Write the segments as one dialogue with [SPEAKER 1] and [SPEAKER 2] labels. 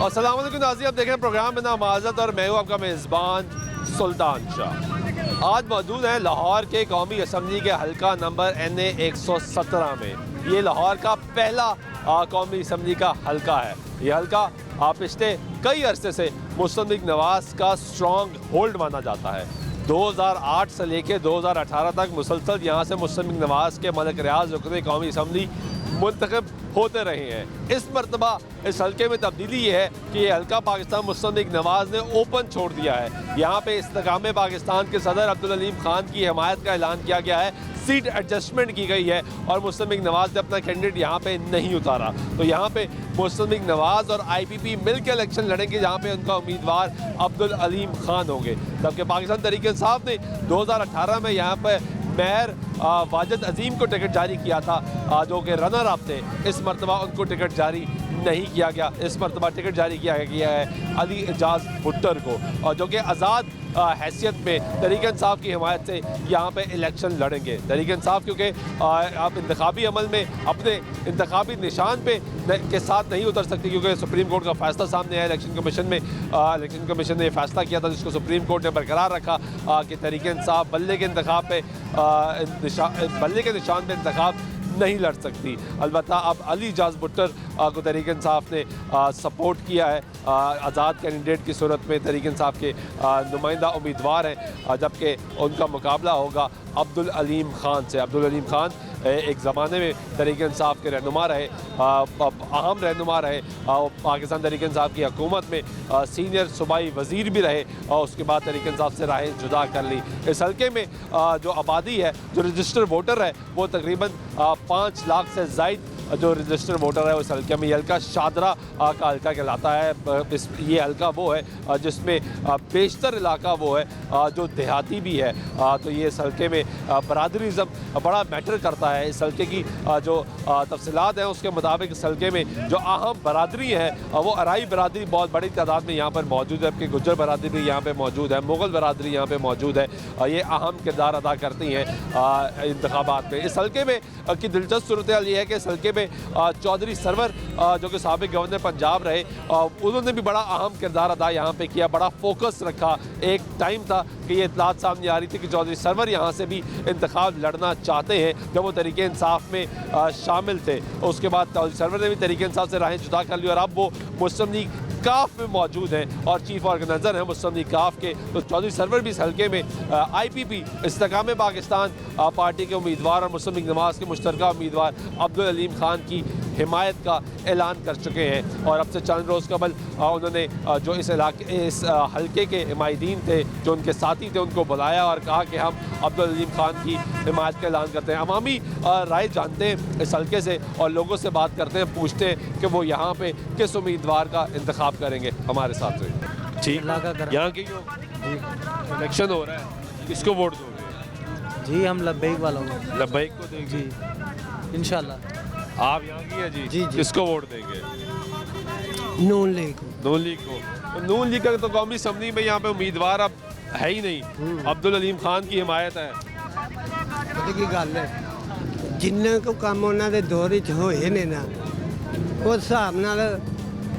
[SPEAKER 1] अस्सलाम वालेकुम नाज़रीन, आप देख रहे हैं प्रोग्राम में ना माज़त और मैं हूँ आपका मेज़बान सुल्तान शाह। आज मौजूद है लाहौर के कौमी असम्बली के हल्का नंबर NA 117 में। ये लाहौर का पहला कौमी असम्बली का हल्का है। ये हल्का पिछले कई अरसे से मुस्लिम लीग नवाज़ का स्ट्रॉन्ग होल्ड माना जाता है। 2008 से लेकर 2018 तक मुसलसल यहाँ से मुस्लिम लीग नवाज़ के मलिक रियाज रुकन कौमी असम्बली मुंतखब होते रहे हैं। इस मरतबा इस हल्के में तब्दीली ये है कि ये हल्का पाकिस्तान मुस्लिम लीग नवाज़ ने ओपन छोड़ दिया है। यहाँ पे इस्तेकाम पाकिस्तान के सदर अब्दुल अलीम खान की हिमायत का ऐलान किया गया है। सीट एडजस्टमेंट की गई है और मुस्लिम लीग नवाज़ ने अपना कैंडिडेट यहाँ पे नहीं उतारा। तो यहाँ पे मुस्लिम लीग नवाज़ और IPP मिल के इलेक्शन लड़ेंगे, जहाँ पे उनका उम्मीदवार अब्दुल अलीम खान होंगे। जबकि पाकिस्तान तहरीक इंसाफ ने 2018 में यहाँ पर मेयर वाजिद अजीम को टिकट जारी किया था, जो कि रनर अप थे। इस मरतबा उनको टिकट जारी नहीं किया गया। इस मरतबा टिकट जारी किया गया है अली एजाज भुट्टर को, और जो कि आज़ाद हैसियत में तहरीक इंसाफ की हिमायत से यहाँ पे इलेक्शन लड़ेंगे। तहरीक इंसाफ क्योंकि आप इंतखाबी अमल में अपने इंतखाबी निशान पे के साथ नहीं उतर सकती, क्योंकि सुप्रीम कोर्ट का फैसला सामने है। इलेक्शन कमीशन में इलेक्शन कमीशन ने फैसला किया था, जिसको सुप्रीम कोर्ट ने बरकरार रखा कि तहरीक इंसाफ बल्ले के इंतखाब पे बल्ले के निशान पे इंतखाब नहीं लड़ सकती। अलबत्ता अब अली एजाज भुट्टर को तहरीक इंसाफ ने सपोर्ट किया है। आज़ाद कैंडिडेट की सूरत में तहरीक इंसाफ के नुमाइंदा उम्मीदवार हैं, जबकि उनका मुकाबला होगा अब्दुल अलीम खान से। अब्दुल अलीम खान एक ज़माने में तहरीक इंसाफ के रहनुमा रहे, अहम रहनुमा रहे। पाकिस्तान तहरीक इंसाफ की हुकूमत में सीनियर सूबाई वज़ीर भी रहे, और उसके बाद तहरीक इंसाफ से राहें जुदा कर ली। इस हल्के में जो आबादी है, जो रजिस्टर्ड वोटर है, वो तकरीबन 5 लाख से ज़ायद जो रजिस्टर्ड वोटर है उस हल्के में। ये हल्का शादरा का हल्का कहलाता है। ये हल्का वो है जिसमें बेशतर इलाका वो है जो देहाती भी है। तो ये इस हल्के में बरादरीज़म बड़ा मैटर करता है। इस हल्के की जो तफसीलात हैं उसके मुताबिक इस हल्के में जो अहम बरादरी है वो अराई बरादरी बहुत बड़ी तादाद में यहाँ पर मौजूद है। जबकि गुज्जर बरादरी भी यहाँ पर मौजूद है, मुग़ल बरादरी यहाँ पर मौजूद है। ये अहम किरदार अदा करती हैं इंतखाबात में। इस हल्के में की दिलचस्प सूरत हाल ये है कि इस हल्के में चौधरी सरवर जो कि साबिक गवर्नर पंजाब रहे, उन्होंने भी बड़ा अहम किरदार अदा यहाँ पे किया, बड़ा फोकस रखा। एक टाइम था कि ये इत्तलात सामने आ रही थी कि चौधरी सरवर यहाँ से भी इंतखाब लड़ना चाहते हैं, जब वो तहरीक इंसाफ में शामिल थे। उसके बाद चौधरी सरवर ने भी तहरीक इंसाफ से राहें जुदा कर ली, और अब वो मुस्लिम लीग काफ में मौजूद हैं और चीफ ऑर्गेनाइजर हैं मुस्लिम लीग काफ के। तो चौधरी सरवर भी इस हल्के में IPP इस्तेकाम पाकिस्तान पार्टी के उम्मीदवार और मुस्लिम लीग नवाज़ के मुश्तरका उम्मीदवार अब्दुल अलीम खान की हिमायत का ऐलान कर चुके हैं। और अब से चंद रोज़ कबल उन्होंने जो इस हल्के के हिमायतीन थे, जो उनके साथी थे, उनको बुलाया और कहा कि हम अब्दुल अलीम खान की हिमायत का ऐलान करते हैं। अवामी राय जानते हैं इस हल्के से और लोगों से बात करते हैं, पूछते हैं कि वो यहाँ पे किस उम्मीदवार का इंतखाब करेंगे। हमारे साथ से ठीक यहाँ की जो इलेक्शन हो रहा है, किसको वोट दोगे?
[SPEAKER 2] जी हम लब्बैक वालों को।
[SPEAKER 1] लब्बैक को देंगे
[SPEAKER 2] जी इंशाल्लाह।
[SPEAKER 1] आप यहाँ की है जी?
[SPEAKER 2] जी।
[SPEAKER 1] किसको वोट देंगे?
[SPEAKER 2] नून लीग को।
[SPEAKER 1] नून लीग को। तो नून लीग का तो कौमी असम्बली में यहाँ पे उम्मीदवार अब है ही नहीं। अब्दुल अलीम खान की हिमायत है।
[SPEAKER 2] की गल है, जिन्ना को काम उन्होंने दौर च होए ने ना, उस हिसाब नाल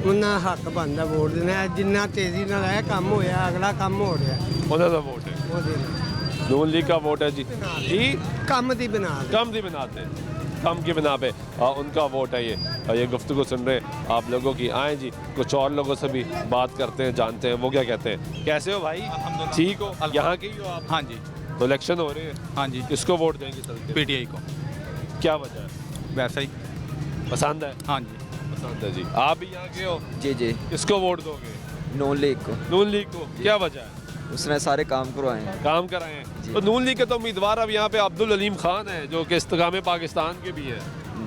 [SPEAKER 2] उन्ना हक बनता वोट देना। जिन्ना तेजी नाल है काम होया, अगला काम हो रहा,
[SPEAKER 1] उन्हों का वोट है।
[SPEAKER 2] वो देना।
[SPEAKER 1] नून लीग का वोट है जी। जी
[SPEAKER 2] कम दी बना
[SPEAKER 1] कम दी बनाते कम की बिना पे उनका वोट है। ये गुफ्तगू सुन रहे आप लोगों की। आए जी कुछ और लोगों से भी बात करते हैं, जानते हैं वो क्या कहते हैं। कैसे हो भाई? ठीक हो? यहाँ के ही हो आप?
[SPEAKER 3] हाँ जी।
[SPEAKER 1] तो इलेक्शन हो रहे हैं।
[SPEAKER 3] हाँ जी।
[SPEAKER 1] किसको वोट देंगे सर?
[SPEAKER 3] PTI को।
[SPEAKER 1] क्या वजह है?
[SPEAKER 3] वैसा ही
[SPEAKER 1] पसंद है?
[SPEAKER 3] हाँ जी
[SPEAKER 1] पसंद है जी। आप भी यहाँ के हो?
[SPEAKER 4] जी जी।
[SPEAKER 1] किसको वोट दोगे?
[SPEAKER 4] नून लीग को।
[SPEAKER 1] नून लीग को। क्या वजह है?
[SPEAKER 4] उसने सारे काम करवाए हैं।
[SPEAKER 1] काम कराए हैं। तो नून लीग के तो उम्मीदवार अब यहाँ पे अब्दुल अलीम खान है, जो कि इस्तेकाम पाकिस्तान के भी है।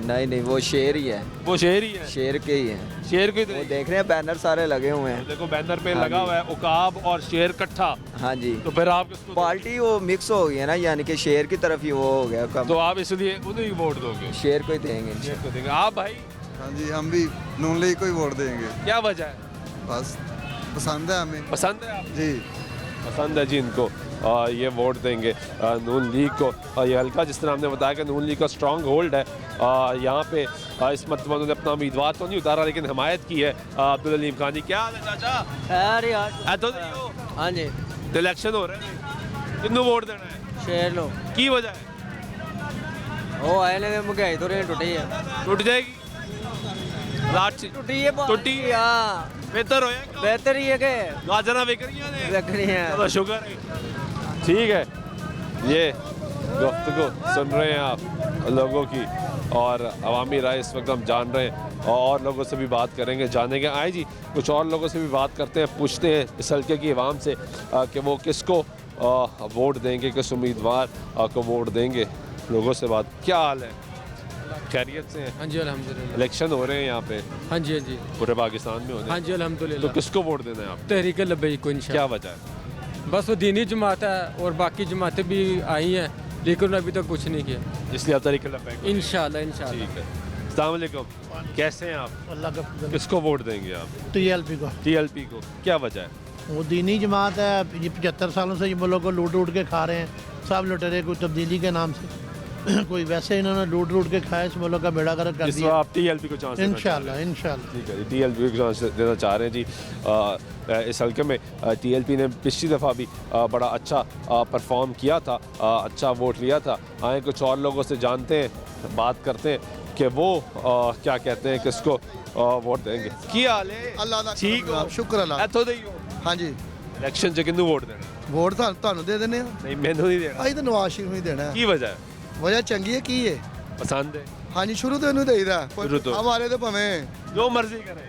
[SPEAKER 4] नहीं नहीं, वो शेर ही है।
[SPEAKER 1] वो शेर ही है?
[SPEAKER 4] शेर के ही है।
[SPEAKER 1] शेर के
[SPEAKER 4] वो देख रहे हैं बैनर सारे लगे हुए हैं।
[SPEAKER 1] देखो बैनर पे
[SPEAKER 4] हाँ
[SPEAKER 1] लगा हुआ है उकाब और शेर इकट्ठा।
[SPEAKER 4] हाँ जी।
[SPEAKER 1] तो फिर आप किसको
[SPEAKER 4] पार्टी वो मिक्स हो गई है ना, यानी कि शेर की तरफ ही वो हो गया कम।
[SPEAKER 1] तो आप इसलिए उन्हें वोट दोगे?
[SPEAKER 4] शेर को ही देंगे।
[SPEAKER 1] शेर को देंगे। आप भाई?
[SPEAKER 5] हाँ जी, हम भी नून लीग को ही वोट देंगे।
[SPEAKER 1] क्या वजह है?
[SPEAKER 5] बस पसंद है हमें।
[SPEAKER 1] पसंद है आप?
[SPEAKER 5] जी
[SPEAKER 1] पसंद है जी इनको। ये वोट देंगे नून लीग को। और ये हल्का जिस तरह हमने बताया कि नून लीग का स्ट्रॉन्ग होल्ड है यहाँ पे इस मरतबा उन्होंने अपना उम्मीदवार तो नहीं उतारा लेकिन हमायत की है अब्दुल हलीम खान की। क्या हाल है चाचा?
[SPEAKER 3] अरे यार
[SPEAKER 1] ऐतो नहीं हो
[SPEAKER 3] हाँ जी
[SPEAKER 1] तो इलेक्शन हो रहे हैं, किन्नू वोट देना है?
[SPEAKER 3] शेर लो
[SPEAKER 1] की वजह है?
[SPEAKER 3] वो आए ने महंगाई तो रेट टूटी है
[SPEAKER 1] टूट जाएगी लाट
[SPEAKER 3] टूटी है
[SPEAKER 1] टूटी है।
[SPEAKER 3] हाँ
[SPEAKER 1] बेहतर हो
[SPEAKER 3] बेहतर ही है के
[SPEAKER 1] गाजरा बेकरियां ने
[SPEAKER 3] रखनी है
[SPEAKER 1] चलो शुक्र है। ठीक है, ये गुफ्तगू सुन रहे हैं आप लोगों की और अवामी राय इस वक्त हम जान रहे हैं और लोगों से भी बात करेंगे, जानेंगे। आए जी कुछ और लोगों से भी बात करते हैं, पूछते हैं इस हल्के की आवाम से कि वो किसको वोट देंगे, किस उम्मीदवार को वोट देंगे। लोगों से बात, क्या हाल है? खैरियत से हैं?
[SPEAKER 6] हाँ जी अल्हम्दुलिल्लाह।
[SPEAKER 1] इलेक्शन हो रहे हैं यहाँ पे
[SPEAKER 6] हाँ जी हाँ जी
[SPEAKER 1] पूरे पाकिस्तान में हो रहे
[SPEAKER 6] हाँ
[SPEAKER 1] हैं,
[SPEAKER 6] जी
[SPEAKER 1] तो
[SPEAKER 6] अल्हम्दुलिल्लाह।
[SPEAKER 1] किसको वोट देना है आप?
[SPEAKER 6] तहरीक लब्बैक को इंशाल्लाह।
[SPEAKER 1] क्या वजह है?
[SPEAKER 6] बस वो दीनी जमात है और बाकी जमातें भी आई हैं लेकिन अभी तक कुछ नहीं किया।
[SPEAKER 1] इसलिए आप तरीके लब्बैक
[SPEAKER 6] इंशाल्लाह इंशाल्लाह।
[SPEAKER 1] ठीक है। अस्सलाम वालेकुम, कैसे हैं आप?
[SPEAKER 7] अल्लाह का
[SPEAKER 1] किसको वोट देंगे आप?
[SPEAKER 7] TLP को।
[SPEAKER 1] TLP को, क्या वजह है?
[SPEAKER 7] वो दीनी जमात है, ये 75 सालों से ये मुल्क को लूट लूट के खा रहे हैं, सब लुटेरे, कोई तब्दीली के नाम से कोई वैसे इन्होंने लूट लूट के खाया, इस मुल्क का बेड़ा गर्क कर
[SPEAKER 1] इस
[SPEAKER 7] दिया।
[SPEAKER 1] आप TLP को चांस देना चाह रहे हैं?
[SPEAKER 7] इंशाल्लाह
[SPEAKER 1] ठीक है जी, TLP को चांस देना चाह रहे हैं जी। इस हल्के में TLP ने पिछली दफ़ा भी बड़ा अच्छा परफॉर्म किया था, अच्छा वोट लिया था। आए कुछ और लोगों से जानते हैं, बात करते हैं कि वो क्या कहते हैं, किसको वोट देंगे। की हाल है?
[SPEAKER 5] अल्लाह दा
[SPEAKER 1] ठीक हो?
[SPEAKER 5] शुक्र अल्लाह।
[SPEAKER 1] ਇੱਥੋਂ ਦੇ ਹੀ ਹੋ?
[SPEAKER 5] हाँ जी
[SPEAKER 1] ਇਲੈਕਸ਼ਨ 'ਚ ਕਿਹਨੂੰ ਵੋਟ ਦੇਣਾ?
[SPEAKER 5] ਵੋਟ ਤੁਹਾਨੂੰ ਦੇ ਦਿੰਦੇ ਆ।
[SPEAKER 1] ਨਹੀਂ ਮੈਨੂੰ ਨਹੀਂ ਦੇਣਾ।
[SPEAKER 5] ਅਸੀਂ ਤਾਂ ਨਵਾਜ਼ ਸ਼ਰੀਫ ਨੂੰ ਹੀ ਦੇਣਾ ਹੈ।
[SPEAKER 1] ਕੀ ਵਜ੍ਹਾ ਹੈ?
[SPEAKER 5] ਵਜ੍ਹਾ ਚੰਗੀ ਹੈ, ਕੀ ਹੈ?
[SPEAKER 1] ਪਸੰਦ ਹੈ?
[SPEAKER 5] ਹਾਂਜੀ ਸ਼ੁਰੂ ਤੋਂ ਇਹਨੂੰ ਦੇਈਦਾ।
[SPEAKER 1] ਸ਼ੁਰੂ ਤੋਂ।
[SPEAKER 5] ਹਮਾਰੇ ਤੇ ਭਾਵੇਂ
[SPEAKER 1] ਜੋ ਮਰਜ਼ੀ ਕਰੇ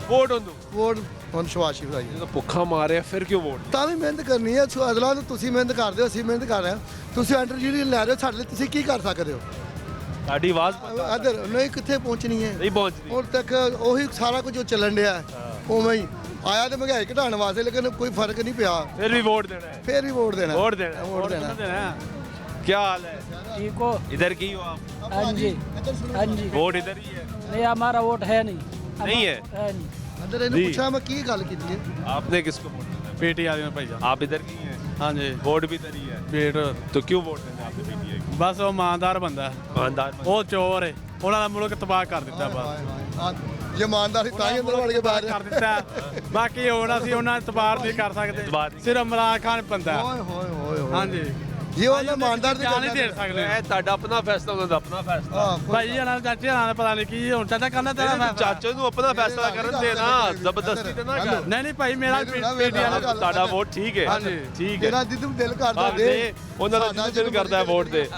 [SPEAKER 1] ਵੋਟ ਉਹਨੂੰ।
[SPEAKER 5] ਵੋਟ ਹੁਣ ਨਵਾਜ਼ ਸ਼ਰੀਫ ਆਈ।
[SPEAKER 1] ਜਦੋਂ ਭੁੱਖਾ ਮਾਰਿਆ ਫਿਰ ਕਿਉਂ ਵੋਟ?
[SPEAKER 5] ਤਾਂ ਵੀ ਮਿਹਨਤ ਕਰਨੀ ਹੈ। ਅਦਲਾ ਤੁਸੀਂ ਮਿਹਨਤ ਕਰਦੇ ਹੋ, ਅਸੀਂ ਮਿਹਨਤ ਕਰ ਰਹੇ ਹਾਂ। ਤੁਸੀਂ ਇੰਟਰਵਿਊ ਲੈ ਰਹੇ ਹੋ ਸਾਡੇ ਲਈ, ਤੁਸੀਂ ਕੀ ਕਰ ਸਕਦੇ ਹੋ?
[SPEAKER 1] ਸਾਡੀ ਆਵਾਜ਼
[SPEAKER 5] ਇੱਧਰ ਨਹੀਂ ਕਿੱਥੇ ਪਹੁੰਚਣੀ ਹੈ?
[SPEAKER 1] ਨਹੀਂ ਪਹੁੰਚਦੀ।
[SPEAKER 5] ਹੁਣ ਤੱਕ ਉਹੀ ਸਾਰਾ ਕੁਝ ਜੋ ਚੱਲਣ ਡਿਆ ਉਵੇਂ ਹੀ ਆਇਆ ਤੇ ਮਹਿੰਗਾਈ ਘਟਾਉਣ ਵਾਸਤੇ, ਲੇਕਿਨ ਕੋਈ ਫਰਕ ਨਹੀਂ ਪਿਆ।
[SPEAKER 1] ਫਿਰ ਵੀ ਵੋਟ ਦੇਣਾ ਹੈ।
[SPEAKER 5] ਫੇਰ ਵੀ ਵੋਟ ਦੇਣਾ।
[SPEAKER 1] वोट देना,
[SPEAKER 5] वोट देना।
[SPEAKER 1] क्या हाल है?
[SPEAKER 8] ठीक हो?
[SPEAKER 1] इधर की हो आप?
[SPEAKER 8] हाँ जी हाँ जी
[SPEAKER 1] वोट इधर ही है?
[SPEAKER 8] नहीं हमारा वोट है नहीं
[SPEAKER 1] नहीं है?
[SPEAKER 8] है नहीं
[SPEAKER 5] ਅੰਦਰ ਇਹਨੂੰ
[SPEAKER 1] ਜੀ।
[SPEAKER 5] ਪੁੱਛਾਂ ਮੈਂ ਕੀ ਗੱਲ ਕੀਤੀ ਹੈ।
[SPEAKER 1] आपने किसको वोट देना है?
[SPEAKER 9] पीटीआई में भाईजान।
[SPEAKER 1] आप इधर की हैं?
[SPEAKER 9] हाँ जी
[SPEAKER 1] वोट भी इधर ही है,
[SPEAKER 9] पीट
[SPEAKER 1] तो क्यों वोट देना है आपने PTI को?
[SPEAKER 9] बस वो ईमानदार बंदा है,
[SPEAKER 1] ईमानदार बंदा।
[SPEAKER 9] वो चोर है, ਉਹਨਾਂ ਦਾ ਮੁਲਕ ਤਬਾਹ ਕਰ ਦਿੱਤਾ ਬਸ।
[SPEAKER 5] ਜੇ ਇਮਾਨਦਾਰੀ ਤਾਂ ਹੀ ਅੰਦਰ ਵੜ ਕੇ ਬਾਹਰ
[SPEAKER 9] ਕਰ ਦਿੱਤਾ, ਬਾਕੀ ਹੁਣ ਅਸੀਂ ਉਹਨਾਂ ਨੂੰ ਤਬਾਹ ਨਹੀਂ ਕਰ ਸਕਦੇ,
[SPEAKER 1] ਤਬਾਹ ਨਹੀਂ।
[SPEAKER 9] ਸਿਰਫ ਇਮਰਾਨ ਖਾਨ ਬੰਦਾ ਹੈ।
[SPEAKER 5] ਓਏ ਹੋਏ ਹੋਏ ਹੋਏ।
[SPEAKER 9] ਹਾਂਜੀ
[SPEAKER 5] ਜੇ ਉਹ ਇਮਾਨਦਾਰ ਦੀ
[SPEAKER 9] ਜਾਨ
[SPEAKER 5] ਗੱਲ
[SPEAKER 9] ਨਹੀਂ ਦੇ ਸਕਦੇ
[SPEAKER 1] ਇਹ ਤੁਹਾਡਾ ਆਪਣਾ ਫੈਸਲਾ, ਉਹਨਾਂ ਦਾ ਆਪਣਾ ਫੈਸਲਾ।
[SPEAKER 9] ਭਾਈ ਇਹਨਾਂ ਨਾਲ ਚਾਚੇ ਨਾਲ ਨੇ ਪਤਾ ਨਹੀਂ ਕੀ ਹੁਣ ਚਾਚਾ ਕਰਨਾ ਤੇਰਾ ਫੈਸਲਾ।
[SPEAKER 1] ਚਾਚੇ ਨੂੰ ਆਪਣਾ ਫੈਸਲਾ ਕਰਨ ਦੇ ਨਾ, ਜ਼ਬਰਦਸਤੀ ਤੇ ਨਾ ਕਰ।
[SPEAKER 9] ਨਹੀਂ ਨਹੀਂ ਭਾਈ ਮੇਰਾ ਪੀਟੀਆਈ
[SPEAKER 5] ਗੱਲ-
[SPEAKER 1] ਤੁਹਾਡਾ ਵੋਟ ਠੀਕ ਹੈ,
[SPEAKER 9] ਹਾਂਜੀ।
[SPEAKER 1] ਠੀਕ ਹੈ।
[SPEAKER 5] ਤੇਰਾ ਜਿੱਦ ਦਿਲ ਕਰਦਾ
[SPEAKER 1] ਆਪ ਦੇ ਉਹਨਾਂ ਦਾ ਜਿੱਦ ਦਿਲ ਕਰਦਾ ਹੈ ਵੋਟ ਦੇ।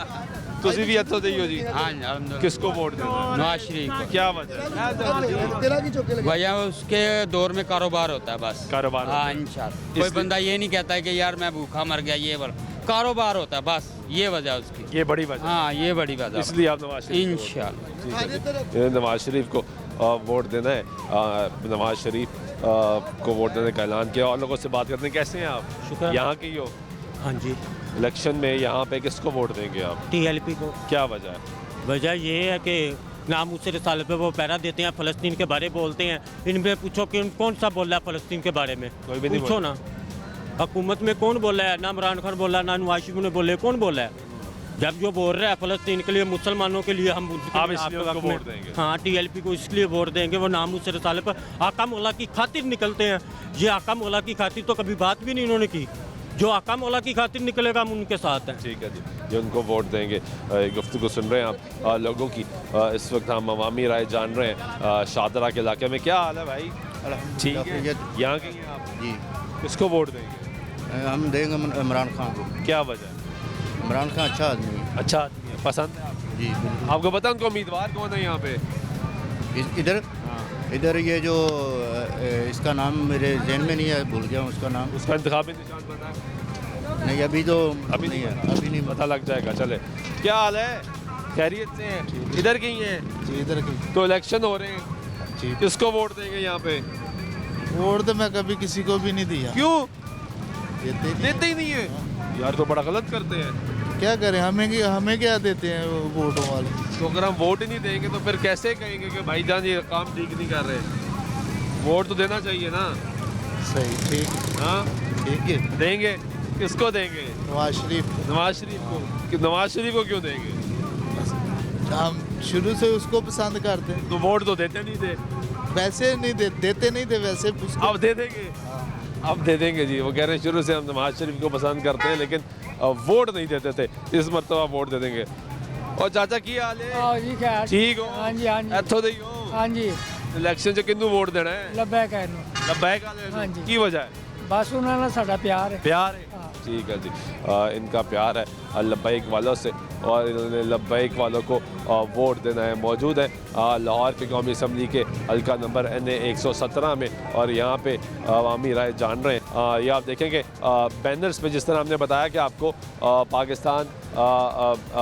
[SPEAKER 1] ਤੁਸੀਂ ਵੀ ਇੱਥੋਂ ਦੇ ਹੀ ਹੋ ਜੀ?
[SPEAKER 10] हाँ जी अलहमदुलिल्लाह।
[SPEAKER 1] किसको वोट देना है?
[SPEAKER 10] नवाज शरीफ को।
[SPEAKER 1] क्या वजह है?
[SPEAKER 5] ਤੇਰਾ ਕੀ ਚੁੱਕੇ ਲੱਗਾ?
[SPEAKER 10] भैया उसके दौर में कारोबार होता है बस।
[SPEAKER 1] कारोबार होता
[SPEAKER 10] हाँ
[SPEAKER 1] है।
[SPEAKER 10] इंशाल्लाह। कोई
[SPEAKER 1] इसलिए-
[SPEAKER 10] बंदा ये नहीं कहता है कि यार मैं भूखा मर गया, ये बोल कारोबार होता है बस, ये वजह है उसकी।
[SPEAKER 1] ये बड़ी वजह है।
[SPEAKER 10] हाँ ये बड़ी वजह है।
[SPEAKER 1] इसलिए आप नवाज शरीफ को वोट
[SPEAKER 10] इंशाल्लाह।
[SPEAKER 1] ठीक है जी। ये नवाज शरीफ को वोट देना है। नवाज शरीफ को वोट देने का ऐलान किया। और लोगों से बात करते हैं, कैसे हैं आप?
[SPEAKER 11] शुक्र।
[SPEAKER 1] यहाँ के ही हो?
[SPEAKER 11] हाँ जी
[SPEAKER 1] इलेक्शन में यहाँ पे किसको वोट देंगे आप?
[SPEAKER 11] TLP को।
[SPEAKER 1] क्या वजह है?
[SPEAKER 11] वजह ये है कि नाम उससे रिसाले पे वो पैरा देते हैं, फ़लस्तीन के बारे में बोलते हैं। इनमें पूछो कि कौन सा बोल रहा है फ़लस्तीन के बारे में?
[SPEAKER 1] कोई भी नहीं
[SPEAKER 11] पूछो ना, हुकूमत में कौन बोल रहा है? ना इमरान खान बोल रहा है, ना नवाज शरीफ ने बोले, कौन बोल रहा है? जब जो बोल रहा है फ़लस्तीन के लिए, मुसलमानों के लिए, हम उनके
[SPEAKER 1] आप
[SPEAKER 11] लिए
[SPEAKER 1] इसलिए
[SPEAKER 11] आपके
[SPEAKER 1] उनको
[SPEAKER 11] वक्त में-
[SPEAKER 1] वोट देंगे?
[SPEAKER 11] हाँ TLP को इसलिए वोट देंगे, वो नाम उससे रिसाले पर आका मौला की खातिर निकलते हैं। ये आका मौला की खातिर तो कभी बात भी नहीं इन्होंने की। जो आका मौला की खातिर निकलेगा हम उनके साथ हैं।
[SPEAKER 1] ठीक है जी, ये उनको वोट देंगे। गुफ्तगू सुन रहे हैं आप लोगों की। इस वक्त हम अवामी राय जान रहे हैं शादरा के इलाके में। क्या हाल है भाई? ठीक है। यहाँ के हैं आप
[SPEAKER 12] जी?
[SPEAKER 1] किसको वोट देंगे?
[SPEAKER 12] हम देंगे इमरान खान को।
[SPEAKER 1] क्या वजह है?
[SPEAKER 12] इमरान खान अच्छा आदमी है।
[SPEAKER 1] अच्छा आदमी है, पसंद है आपको?
[SPEAKER 12] जी बिल्कुल।
[SPEAKER 1] आपको पता उनका उम्मीदवार कौन है यहाँ पे?
[SPEAKER 12] इधर इधर ये जो इसका नाम मेरे जहन में नहीं है, भूल गया हूँ उसका नाम।
[SPEAKER 1] उसका इंतखाबी निशान पता है?
[SPEAKER 12] नहीं अभी तो
[SPEAKER 1] अभी
[SPEAKER 12] नहीं है, अभी नहीं
[SPEAKER 1] पता लग जाएगा। चले, क्या हाल है? खैरियत से हैं? इधर की हैं?
[SPEAKER 12] जी इधर की।
[SPEAKER 1] तो इलेक्शन हो रहे हैं,
[SPEAKER 12] जी
[SPEAKER 1] किसको वोट देंगे यहाँ पे?
[SPEAKER 12] वोट तो मैं कभी किसी को भी नहीं दिया।
[SPEAKER 1] क्यों
[SPEAKER 12] देते
[SPEAKER 1] देते ही नहीं है? यार तो बड़ा गलत करते हैं।
[SPEAKER 12] क्या करें, हमें क्या देते हैं वोटों वाले।
[SPEAKER 1] तो अगर हम वोट ही नहीं देंगे तो फिर कैसे कहेंगे कि भाईजान ये काम ठीक नहीं कर रहे? वोट तो देना चाहिए ना।
[SPEAKER 12] सही ठीक
[SPEAKER 1] हाँ
[SPEAKER 12] ठीक है।
[SPEAKER 1] देंगे। किसको देंगे?
[SPEAKER 12] नवाज शरीफ
[SPEAKER 1] नवाज शरीफ को। कि नवाज शरीफ को क्यों देंगे?
[SPEAKER 12] हम
[SPEAKER 9] शुरू से उसको पसंद करते हैं।
[SPEAKER 1] तो वोट तो देते नहीं थे।
[SPEAKER 9] वैसे नहीं देते नहीं थे, वैसे
[SPEAKER 1] अब दे देंगे। अब दे देंगे जी। वो कह रहे हैं शुरू से हम नवाज शरीफ को पसंद करते हैं लेकिन वोट नहीं देते थे, इस मरतबा वोट दे देंगे। और चाचा की हाल है? ठीक हो?
[SPEAKER 8] हाँ जी, हाँ जी।
[SPEAKER 1] इत्थों दे ही हो?
[SPEAKER 8] हाँ जी।
[SPEAKER 1] इलेक्शन च किन्नू वोट देना है?
[SPEAKER 8] लब्बैक है
[SPEAKER 1] लब्बैक
[SPEAKER 8] हाँ जी।
[SPEAKER 1] की वजह है?
[SPEAKER 8] बस उन्होंने साडा प्यार है।
[SPEAKER 1] प्यार है, ठीक है जी। इनका प्यार है लब्बैक वालों से और इन्होंने लब्बैक वालों को वोट देना है। मौजूद है लाहौर के कौमी असम्बली के हल्का नंबर NA 117 में और यहाँ पे अवामी राय जान रहे हैं। ये आप देखेंगे बैनर्स पे जिस तरह हमने बताया कि आपको पाकिस्तान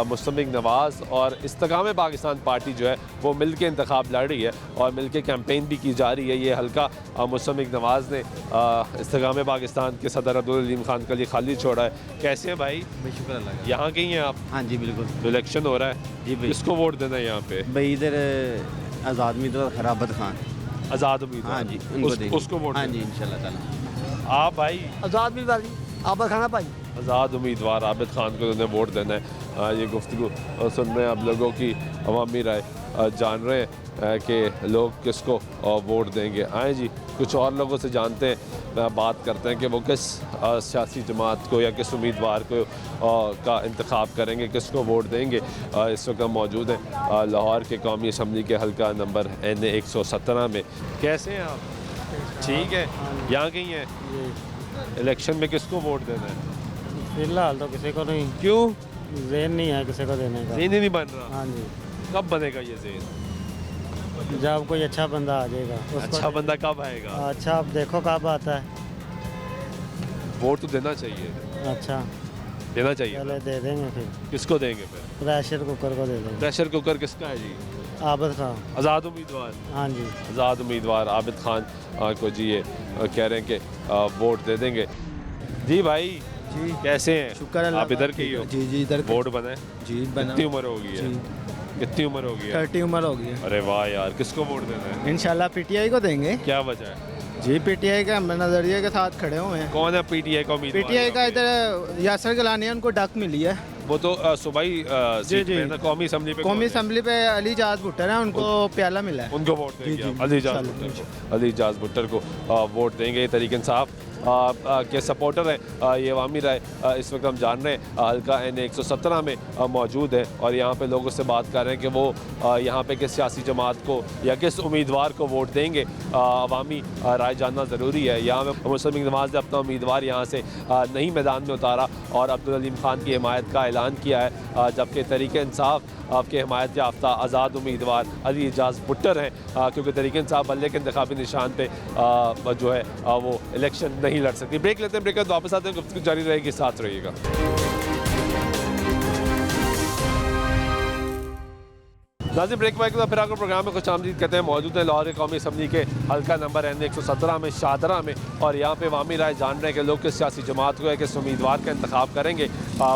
[SPEAKER 1] मुस्तमिक नवाज़ और इस्तेकाम पाकिस्तान पार्टी जो है वो मिल के इंतखाब लड़ रही है और मिल के कैंपेन भी की जा रही है। ये हल्का मुस्तमिक नवाज़ ने इस्तेकाम पाकिस्तान के सदर अब्दुल अलीम खान के लिए खाली छोड़ा है। कैसे हैं भाई?
[SPEAKER 3] शुक्र अल्लाह।
[SPEAKER 1] यहाँ कहीं हैं आप?
[SPEAKER 3] हाँ जी बिल्कुल।
[SPEAKER 1] तो इलेक्शन हो रहा है
[SPEAKER 3] जी भाई।
[SPEAKER 1] किसको वोट देना है यहाँ पे?
[SPEAKER 3] भाई इधर आज़ाद उम्मीदवार खराबत खान।
[SPEAKER 1] आज़ाद उम्मीदवार?
[SPEAKER 3] हाँ जी उनको देंगे।
[SPEAKER 1] उसको वोट
[SPEAKER 3] हाँ
[SPEAKER 1] देना।
[SPEAKER 3] जी इंशाल्लाह ताला।
[SPEAKER 1] आप भाई?
[SPEAKER 2] आज़ाद उम्मीदवार आबद खाना भाई।
[SPEAKER 1] आज़ाद उम्मीदवार आबिद खान को उन्हें वोट देना है। ये गुफ्तगू सुन रहे हैं आप लोगों की अवामी राय जान रहे हैं कि लोग किसको वोट देंगे। आए जी कुछ और लोगों से जानते हैं, बात करते हैं कि वो किस सियासी जमात को या किस उम्मीदवार को का इंतखाब करेंगे, किसको वोट देंगे। इस वक्त हम मौजूद हैं लाहौर के कौमी असम्बली के हल्का नंबर NA 117 में। कैसे हैं आप? ठीक है। यहाँ कहीं है? इलेक्शन में किसको वोट देना है?
[SPEAKER 3] फिलहाल तो किसी को नहीं।
[SPEAKER 1] क्यों?
[SPEAKER 3] ज़हन नहीं है किसी को देने का।
[SPEAKER 1] ज़हन ही नहीं बन रहा।
[SPEAKER 3] हाँ जी।
[SPEAKER 1] कब बनेगा ये ज़हन?
[SPEAKER 3] जब कोई अच्छा बंदा आ जाएगा।
[SPEAKER 1] अच्छा बंदा कब आएगा?
[SPEAKER 3] अच्छा अब देखो कब आता है।
[SPEAKER 1] वोट तो देना चाहिए।
[SPEAKER 3] अच्छा
[SPEAKER 1] देना चाहिए।
[SPEAKER 3] चले दे देंगे फिर।
[SPEAKER 1] किसको देंगे फिर?
[SPEAKER 3] प्रेशर कुकर को दे देंगे।
[SPEAKER 1] प्रेशर कुकर किसका है जी?
[SPEAKER 3] आबिद खान।
[SPEAKER 1] आज़ाद उम्मीदवार?
[SPEAKER 3] हाँ जी
[SPEAKER 1] आज़ाद उम्मीदवार आबिद खान को जी ये कह रहे हैं कि वोट दे देंगे। जी भाई
[SPEAKER 3] जी
[SPEAKER 1] कैसे हैं?
[SPEAKER 3] शुक्र अल्लाह।
[SPEAKER 1] आप इधर के ही हो?
[SPEAKER 3] जी जी इधर
[SPEAKER 1] वोट बना है?
[SPEAKER 3] जी बना।
[SPEAKER 1] कितनी उम्र हो गई है? कितनी उम्र हो गई है?
[SPEAKER 3] 30 उम्र हो गई है।
[SPEAKER 1] अरे वाह यार, किसको वोट देना है?
[SPEAKER 3] इंशाल्लाह PTI को देंगे।
[SPEAKER 1] क्या वजह है?
[SPEAKER 3] जी PTI के हम नज़रिए के साथ खड़े हुए हैं।
[SPEAKER 1] कौन है PTI का उम्मीदवार?
[SPEAKER 3] PTI का इधर यासर गिलानी है, उनको डक मिली है।
[SPEAKER 1] वो तो सुबह ही सीट पे ना कौमी असम्बली पे।
[SPEAKER 3] कौमी असम्बली पे अली जाज भुट्टर है, उनको प्याला मिला है।
[SPEAKER 1] उनको वोट देंगे आप? अली जाज भुट्टर को। अली जाज भुट्टर को वोट देंगे। तहरीक इंसाफ के सपोर्टर हैं। ये अवामी राय इस वक्त हम जान रहे हैं हल्का NA 117 में मौजूद है और यहाँ पे लोगों से बात कर रहे हैं कि वो यहाँ पे किस सियासी जमात को या किस उम्मीदवार को वोट देंगे। अवामी राय जानना ज़रूरी है। यहाँ पे मुस्तमिक नवाज़ ने अपना उम्मीदवार यहाँ से नहीं मैदान में उतारा और अब्दुल अलीम खान की हिमायत का ऐलान किया है, जबकि तहरीक इंसाफ आपके हिमायत याफ्ता आज़ाद उम्मीदवार अली जाज भुट्टर हैं, क्योंकि तहरीक इंसाफ बल्ले के इंतखाबी निशान पे जो है वो इलेक्शन नहीं लड़ सकती। ब्रेक लेते हैं, ब्रेक के बाद वापस आते हैं, गुफ्तगू जारी रहेगी, साथ रहिएगा। नाज़रीन ब्रेक के बाद फिर आपको प्रोग्राम में खुश आमदीद कहते हैं। मौजूद है लाहौर कौमी असम्बली के हल्का नंबर NA 117 में शादरा में और यहाँ पे अवामी राय जान रहे हैं कि लोग किस सियासी जमात को है किस उम्मीदवार का इंतखाब करेंगे।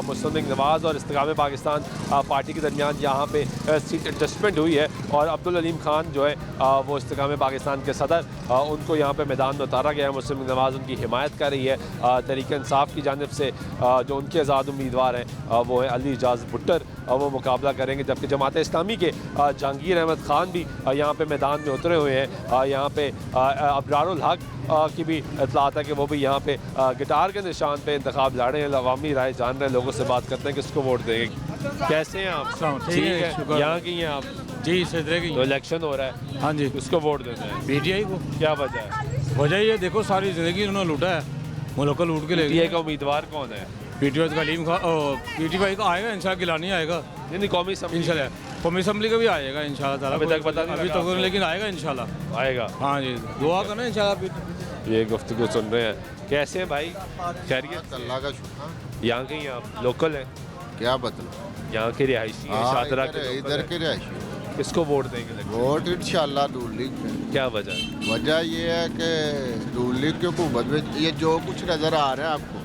[SPEAKER 1] मुस्तमिक नवाज़ और इस्तेकाम पाकिस्तान पार्टी के दरमियान यहाँ पे सीट एडजस्टमेंट हुई है और अब्दुल अलीम खान जो है वो इस्तेकाम पाकिस्तान के सदर, उनको यहाँ पर मैदान में उतारा गया है। मुस्लिम नवाज़ उनकी हिमायत कर रही है। तहरीक इंसाफ की जानिब से जो उनके आज़ाद उम्मीदवार हैं वो है अली जाज भुट्टर, वो मुकाबला करेंगे, जबकि जमात इस्लामी के जहांगीर अहमद खान भी यहाँ पे मैदान में उतरे हुए हैं। यहाँ पे अबरारुल हक की भी इतलात है कि वो भी यहाँ पे गिटार के निशान पे इंतखाब लड़ रहे हैं। अवामी राय जान रहे हैं, लोगों से बात करते हैं किसको वोट देंगे। कैसे हैं आप? ठीक है। यहाँ की हैं आप?
[SPEAKER 9] जी सिद्धरे की।
[SPEAKER 1] तो इलेक्शन हो रहा है।
[SPEAKER 9] हाँ जी।
[SPEAKER 1] किसको वोट देना है?
[SPEAKER 9] PTI को।
[SPEAKER 1] क्या वजह है?
[SPEAKER 9] वजह ये देखो सारी ज़िंदगी उन्होंने लूटा है, मुल्क को लूट के ले
[SPEAKER 1] PTI का उम्मीदवार कौन है?
[SPEAKER 9] PTI का अलीम खान। PTI का आएगा इंशाल्लाह, गिलानी आएगा।
[SPEAKER 1] नहीं कौमी
[SPEAKER 9] इंशाल्लाह, कौमी असम्बली का भी आएगा इंशाल्लाह।
[SPEAKER 1] अभी तक पता नहीं
[SPEAKER 9] अभी तक, लेकिन आएगा इंशाल्लाह।
[SPEAKER 1] आएगा।
[SPEAKER 9] हाँ जी, दुआ करना इंशाल्लाह।
[SPEAKER 1] ये गुफ्तगू सुन रहे हैं। कैसे हैं भाई? खैरियत?
[SPEAKER 5] अल्लाह का शुक्र।
[SPEAKER 1] यहाँ के ही आप लोकल हैं?
[SPEAKER 5] क्या बदल
[SPEAKER 1] यहाँ के रिहायशी हैं, शादरा के लोकल
[SPEAKER 5] इधर
[SPEAKER 1] हैं।
[SPEAKER 5] के रिहायशी।
[SPEAKER 1] किसको वोट देंगे?
[SPEAKER 5] वोट इंशाल्लाह नून लीग पे।
[SPEAKER 1] क्या वजह?
[SPEAKER 5] वजह ये है कि नून लीग की हुकूमत में ये जो कुछ नज़र आ रहा है आपको,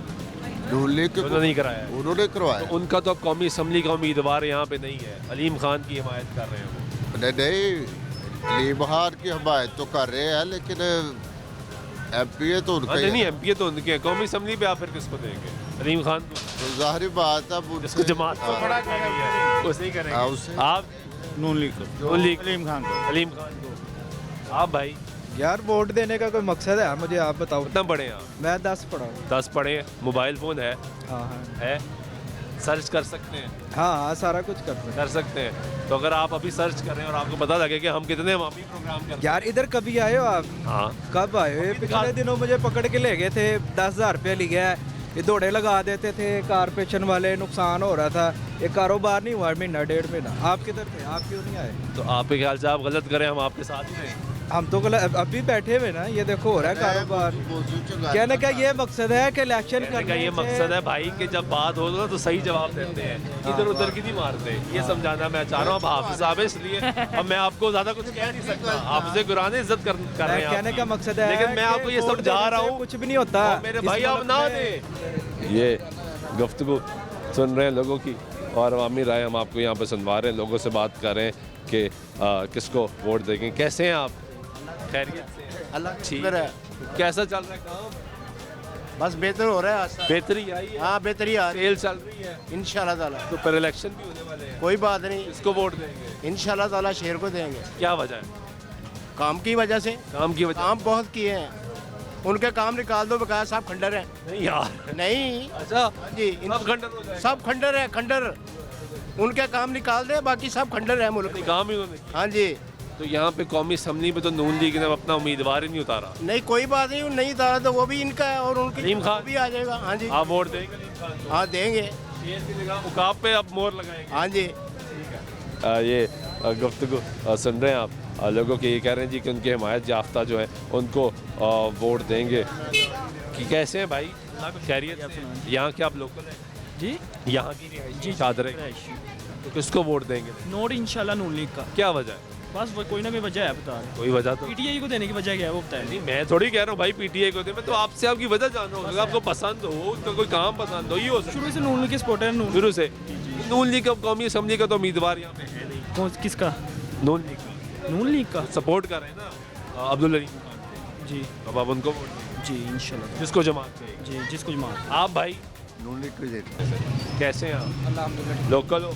[SPEAKER 5] नून लीग के
[SPEAKER 1] उन्होंने नहीं कराया।
[SPEAKER 5] उन्होंने करवाया।
[SPEAKER 1] तो उनका तो अब कौमी असम्बली का उम्मीदवार यहाँ पे नहीं है, अलीम खान की हिमायत कर रहे हैं वो।
[SPEAKER 5] नहीं अलीम खान की हिमायत तो कर रहे हैं, लेकिन MPA तो उनका
[SPEAKER 1] नहीं MPA तो उनके हैं। कौमी असम्बली पे आप फिर किसको देंगे? अलीम खान को?
[SPEAKER 5] तो जाहिर बात है
[SPEAKER 1] जिसको जमात को खड़ा किया गया है उसे ही करेंगे। आप
[SPEAKER 9] नून लीग को,
[SPEAKER 1] नून लीग,
[SPEAKER 9] सलीम खान को।
[SPEAKER 1] सलीम खान को। आप भाई
[SPEAKER 3] यार वोट देने का कोई मकसद है मुझे आप बताओ।
[SPEAKER 1] कितना पढ़े हैं आप?
[SPEAKER 3] मैं 10 पढ़ा हूँ।
[SPEAKER 1] 10 पढ़े हैं। मोबाइल फ़ोन है?
[SPEAKER 3] हाँ
[SPEAKER 1] है। सर्च कर सकते हैं?
[SPEAKER 3] हाँ सारा कुछ
[SPEAKER 1] कर सकते हैं। तो अगर आप अभी सर्च कर रहे हैं और आपको पता लगे कि हम कितने अवामी प्रोग्राम कर रहे हैं।
[SPEAKER 3] यार इधर कभी आए हो आप?
[SPEAKER 1] हाँ।
[SPEAKER 3] कब आए हो? पिछले दिनों मुझे पकड़ के ले गए थे, 10,000 रुपये लिया है, ये दौड़े लगा देते थे कारपोरेशन वाले, नुकसान हो रहा था, ये कारोबार नहीं हुआ महीना 1.5 महीना। आप किधर थे? आप क्यों नहीं आए?
[SPEAKER 1] तो आपके ख्याल से आप गलत करें, हम आपके साथ ही रहें?
[SPEAKER 3] हम तो अभी बैठे हुए ना, ये देखो हो रहा है कारोबार। कहने का ये मकसद है कि इलेक्शन
[SPEAKER 1] करने का ये मकसद है भाई कि जब बात हो तो सही जवाब देते हैं, इधर उधर की नहीं मारते। ये समझाना मैं चाह रहा हूँ। आप हाफिज साहब हैं इसलिए अब मैं आपको ज्यादा कुछ कह नहीं सकता। आपसे कुरान इज्जत कर रहे हैं।
[SPEAKER 3] कहने का मकसद है,
[SPEAKER 1] लेकिन मैं आपको ये समझा रहा हूँ
[SPEAKER 3] कुछ भी नहीं होता
[SPEAKER 1] मेरे भाई, आप ना दे। ये गुफ्तगू सुन रहे हैं लोगों की और अवामी राय हम आपको यहाँ पे सुनवा रहे हैं। लोगों से बात कर रहे हैं कि किसको वोट देंगे। कैसे हैं आप? खैरियत से?
[SPEAKER 7] अल्लाह
[SPEAKER 1] ठीक है। कैसा चल रहा है काम?
[SPEAKER 7] बस बेहतर हो रहा है।
[SPEAKER 1] बेहतरी आई है?
[SPEAKER 7] हाँ बेहतरी आ रही
[SPEAKER 1] सेल चल रही है
[SPEAKER 7] इंशाल्लाह ताला।
[SPEAKER 1] तो पर इलेक्शन भी होने वाले हैं।
[SPEAKER 7] कोई बात नहीं,
[SPEAKER 1] किसको वोट देंगे?
[SPEAKER 7] इंशाल्लाह ताला शेर को देंगे।
[SPEAKER 1] क्या वजह है?
[SPEAKER 7] काम की वजह से।
[SPEAKER 1] काम की वजह?
[SPEAKER 7] काम बहुत किए हैं, उनके काम निकाल दो, बकाया सब खंडर है।
[SPEAKER 1] नहीं यार।
[SPEAKER 7] नहीं
[SPEAKER 1] अच्छा
[SPEAKER 7] जी,
[SPEAKER 1] सब खंडर हो जाएगा?
[SPEAKER 7] सब खंडर है, खंडर। उनके काम निकाल दे, बाकी सब खंडर है मुल्क में।
[SPEAKER 1] काम ही उन्होंने किया।
[SPEAKER 7] हाँ जी।
[SPEAKER 1] तो यहाँ पे कौमी असम्बली में तो नून लीग ने अपना उम्मीदवार ही नहीं उतारा।
[SPEAKER 7] नहीं कोई बात नहीं, नहीं उतारा तो वो भी इनका है और उनकी
[SPEAKER 1] सलीम खान
[SPEAKER 7] भी आ जाएगा। हाँ जी।
[SPEAKER 1] आप वोट देंगे सलीम खान को?
[SPEAKER 7] हाँ देंगे।
[SPEAKER 1] शेर की जगह उकाब पे अब मोहर लगाएंगे?
[SPEAKER 7] हाँ जी।
[SPEAKER 1] ये गुफ्तगू सुन रहे हैं आप। लोगों के ये कह रहे हैं जी कि उनके हिमायत याफ्ता जो है उनको वोट देंगे। कि कैसे हैं भाई? खैरियत से? यहाँ के आप लोकल हैं
[SPEAKER 8] जी?
[SPEAKER 1] यहाँ की जी चादर तो किसको वोट देंगे?
[SPEAKER 8] नोट इंशाल्लाह नून लीग का।
[SPEAKER 1] क्या वजह है?
[SPEAKER 8] बस वो कोई ना कोई वजह है, बता रहे।
[SPEAKER 1] कोई वजह तो
[SPEAKER 8] पीटीआई को देने की वजह क्या है वो बताएं।
[SPEAKER 1] नहीं, मैं थोड़ी कह रहा हूँ भाई पीटीआई को दे। मैं तो आपसे आपकी वजह जान रहा हूँ। अगर आपको पसंद हो, उसका कोई काम पसंद हो, ये हो सकता है।
[SPEAKER 8] शुरू से नून लीग के सपोर्टर है। नून
[SPEAKER 1] शुरू से नून लीग का कौमी असम्बली का तो उम्मीदवार यहाँ पे है नहीं।
[SPEAKER 8] कौन किसका?
[SPEAKER 1] नून लीग का।
[SPEAKER 8] नून लीग का
[SPEAKER 1] सपोर्ट कर रहे हैं ना अब्दुल अलीम खान
[SPEAKER 8] जी।
[SPEAKER 1] अब आप उनको वोट देंगे?
[SPEAKER 8] जी इंशाल्लाह।
[SPEAKER 1] जिसको जमात चाहिए?
[SPEAKER 8] जी जिसको जमात।
[SPEAKER 1] आप भाई?
[SPEAKER 5] नून लीग को देते हैं।
[SPEAKER 1] कैसे हैं आप?
[SPEAKER 3] अल्हम्दुलिल्लाह।
[SPEAKER 1] लोकल हो?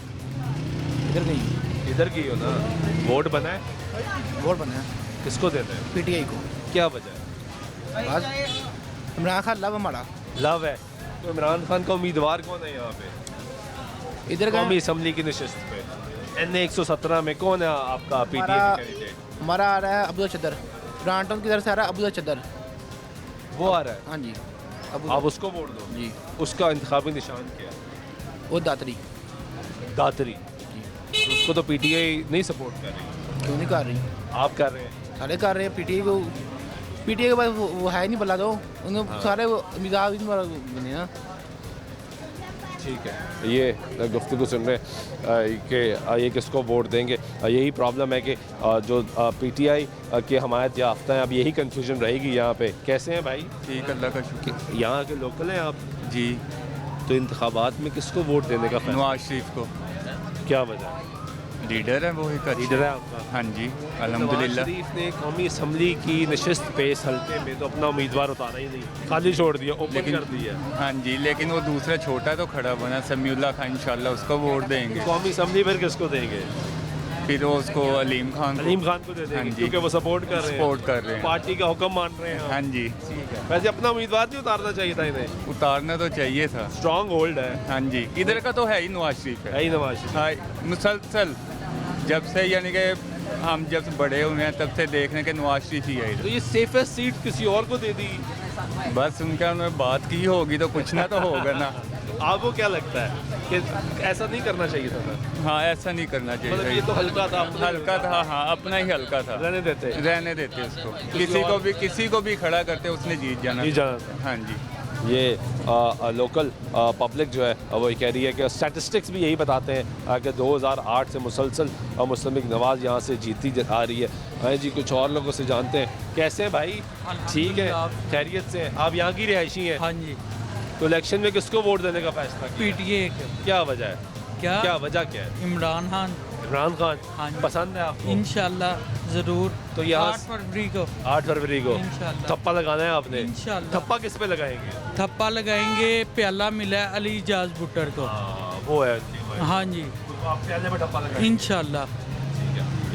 [SPEAKER 3] इधर नहीं,
[SPEAKER 1] इधर की हो ना? वोट बना है?
[SPEAKER 3] वोट बना है
[SPEAKER 1] किसको देते हैं?
[SPEAKER 3] पीटीआई को।
[SPEAKER 1] क्या वजह है?
[SPEAKER 3] बस इमरान खान लव हमारा।
[SPEAKER 1] लव है? तो इमरान खान का उम्मीदवार कौन है यहाँ पे
[SPEAKER 3] इधर
[SPEAKER 1] कौमी असम्बली की नशिस्त पे? NA 117 में कौन है आपका पीटीआई का कैंडिडेट?
[SPEAKER 3] हमारा आ रहा है अब्दुल चद्दर, ब्रांटन की तरफ से आ रहा है अब्दुल चद्दर।
[SPEAKER 1] वो आ रहा है?
[SPEAKER 3] हाँ जी।
[SPEAKER 1] आप उसको वोट दो
[SPEAKER 3] जी।
[SPEAKER 1] उसका इंतखाबी निशान क्या है?
[SPEAKER 3] वो दातरी।
[SPEAKER 1] दातरी? उसको तो पीटीआई नहीं सपोर्ट कर रही।
[SPEAKER 3] क्यों नहीं कर रही?
[SPEAKER 1] आप कर रहे हैं?
[SPEAKER 3] सारे कर रहे हैं पीटीआई को। पीटीआई के पास वो है नहीं, बल्ला दो उन्हें सारे उम्मीदवार बने ना।
[SPEAKER 1] ठीक है। ये गुफ्तगू सुन रहे हैं कि ये किसको वोट देंगे। यही प्रॉब्लम है कि जो पीटीआई के हमायत याफ्ता हैं, अब यही कन्फ्यूजन रहेगी यहाँ पे। कैसे हैं भाई?
[SPEAKER 9] ठीक, अल्लाह का शुक्र।
[SPEAKER 1] यहाँ के लोकल हैं आप?
[SPEAKER 9] जी।
[SPEAKER 1] तो इंतखाबात में किसको वोट देने का फैसला?
[SPEAKER 9] नवाज शरीफ को।
[SPEAKER 1] क्या वजह है?
[SPEAKER 9] लीडर है वो, एक
[SPEAKER 1] लीडर है आपका?
[SPEAKER 9] हाँ जी
[SPEAKER 1] नवाज
[SPEAKER 9] अल्हम्दुलिल्लाह।
[SPEAKER 1] शरीफ ने कौमी असम्बली की नशिस्त पे इस हल्के में तो अपना उम्मीदवार उतारा ही नहीं, खाली छोड़ दिया, ओपन कर दिया।
[SPEAKER 9] हाँ जी, लेकिन वो दूसरा छोटा तो खड़ा बना समीउल्लाह खान, इंशाल्लाह उसको वोट देंगे।
[SPEAKER 1] कौमी असम्बली फिर किसको देंगे?
[SPEAKER 9] फिर वो उसको अलीम खान
[SPEAKER 1] को दे देंगे।
[SPEAKER 9] हाँ जी।
[SPEAKER 1] क्योंकि वो सपोर्ट कर रहे हैं।
[SPEAKER 9] सपोर्ट कर रहे हैं।
[SPEAKER 1] पार्टी का हुक्म मान रहे हैं।
[SPEAKER 9] हाँ जी।
[SPEAKER 1] वैसे अपना उम्मीदवार नहीं उतारना चाहिए था इन्हें?
[SPEAKER 9] उतारना तो चाहिए था।
[SPEAKER 1] स्ट्रॉन्ग होल्ड है।
[SPEAKER 9] हाँ जी, इधर का तो है ही नवाज शरीफ
[SPEAKER 1] है ही नवाज शरीफ।
[SPEAKER 9] हाँ, मुसलसल जब से यानी कि हम जब से बड़े हुए हैं तब से देखने के नवाज शरीफ ही है
[SPEAKER 1] तो
[SPEAKER 9] इधर।
[SPEAKER 1] ये सेफेस्ट सीट किसी और को दे दी?
[SPEAKER 9] बस उनका उन्होंने बात की होगी तो कुछ ना तो होगा ना।
[SPEAKER 1] आपको क्या लगता है कि ऐसा नहीं करना चाहिए था ना?
[SPEAKER 9] हाँ, ऐसा नहीं करना चाहिए
[SPEAKER 1] मतलब
[SPEAKER 9] था।
[SPEAKER 1] ये तो हल्का था,
[SPEAKER 9] हल्का था। हाँ, अपना ही हल्का था।
[SPEAKER 1] रहने देते
[SPEAKER 9] उसको। किसी को भी खड़ा करते उसने जीत जाना। हाँ जी।
[SPEAKER 1] ये लोकल पब्लिक जो है वो कह रही है कि स्टैटिस्टिक्स भी यही बताते हैं कि 2008 से मुसलसल मुस्लिम लीग नवाज़ यहाँ से जीती आ रही है। हाँ जी, कुछ और लोगों से जानते हैं। कैसे हैं भाई? ठीक है, खैरियत से? आप यहाँ की रिहायशी हैं?
[SPEAKER 8] हाँ जी।
[SPEAKER 1] तो इलेक्शन में किसको वोट देने का फैसला किया?
[SPEAKER 8] पीटीआई।
[SPEAKER 1] क्या वजह है? क्या वजह क्या है?
[SPEAKER 8] इमरान खान।
[SPEAKER 1] इमरान खान?
[SPEAKER 8] हाँ जी।
[SPEAKER 1] पसंद है आपको?
[SPEAKER 8] इंशाल्लाह ज़रूर।
[SPEAKER 1] तो यहाँ
[SPEAKER 8] 8 फरवरी को।
[SPEAKER 1] 8 फरवरी को
[SPEAKER 8] इंशाल्लाह।
[SPEAKER 1] थप्पा लगाना है आपने?
[SPEAKER 8] इंशाल्लाह।
[SPEAKER 1] थप्पा किस पे लगाएंगे?
[SPEAKER 8] थप्पा लगाएंगे, प्याला मिला है अली इजाज भुट्टर को।
[SPEAKER 1] वो है।
[SPEAKER 8] हाँ जी।
[SPEAKER 1] तो आप प्याले में थप्पा लगाएंगे?
[SPEAKER 8] इंशाल्लाह।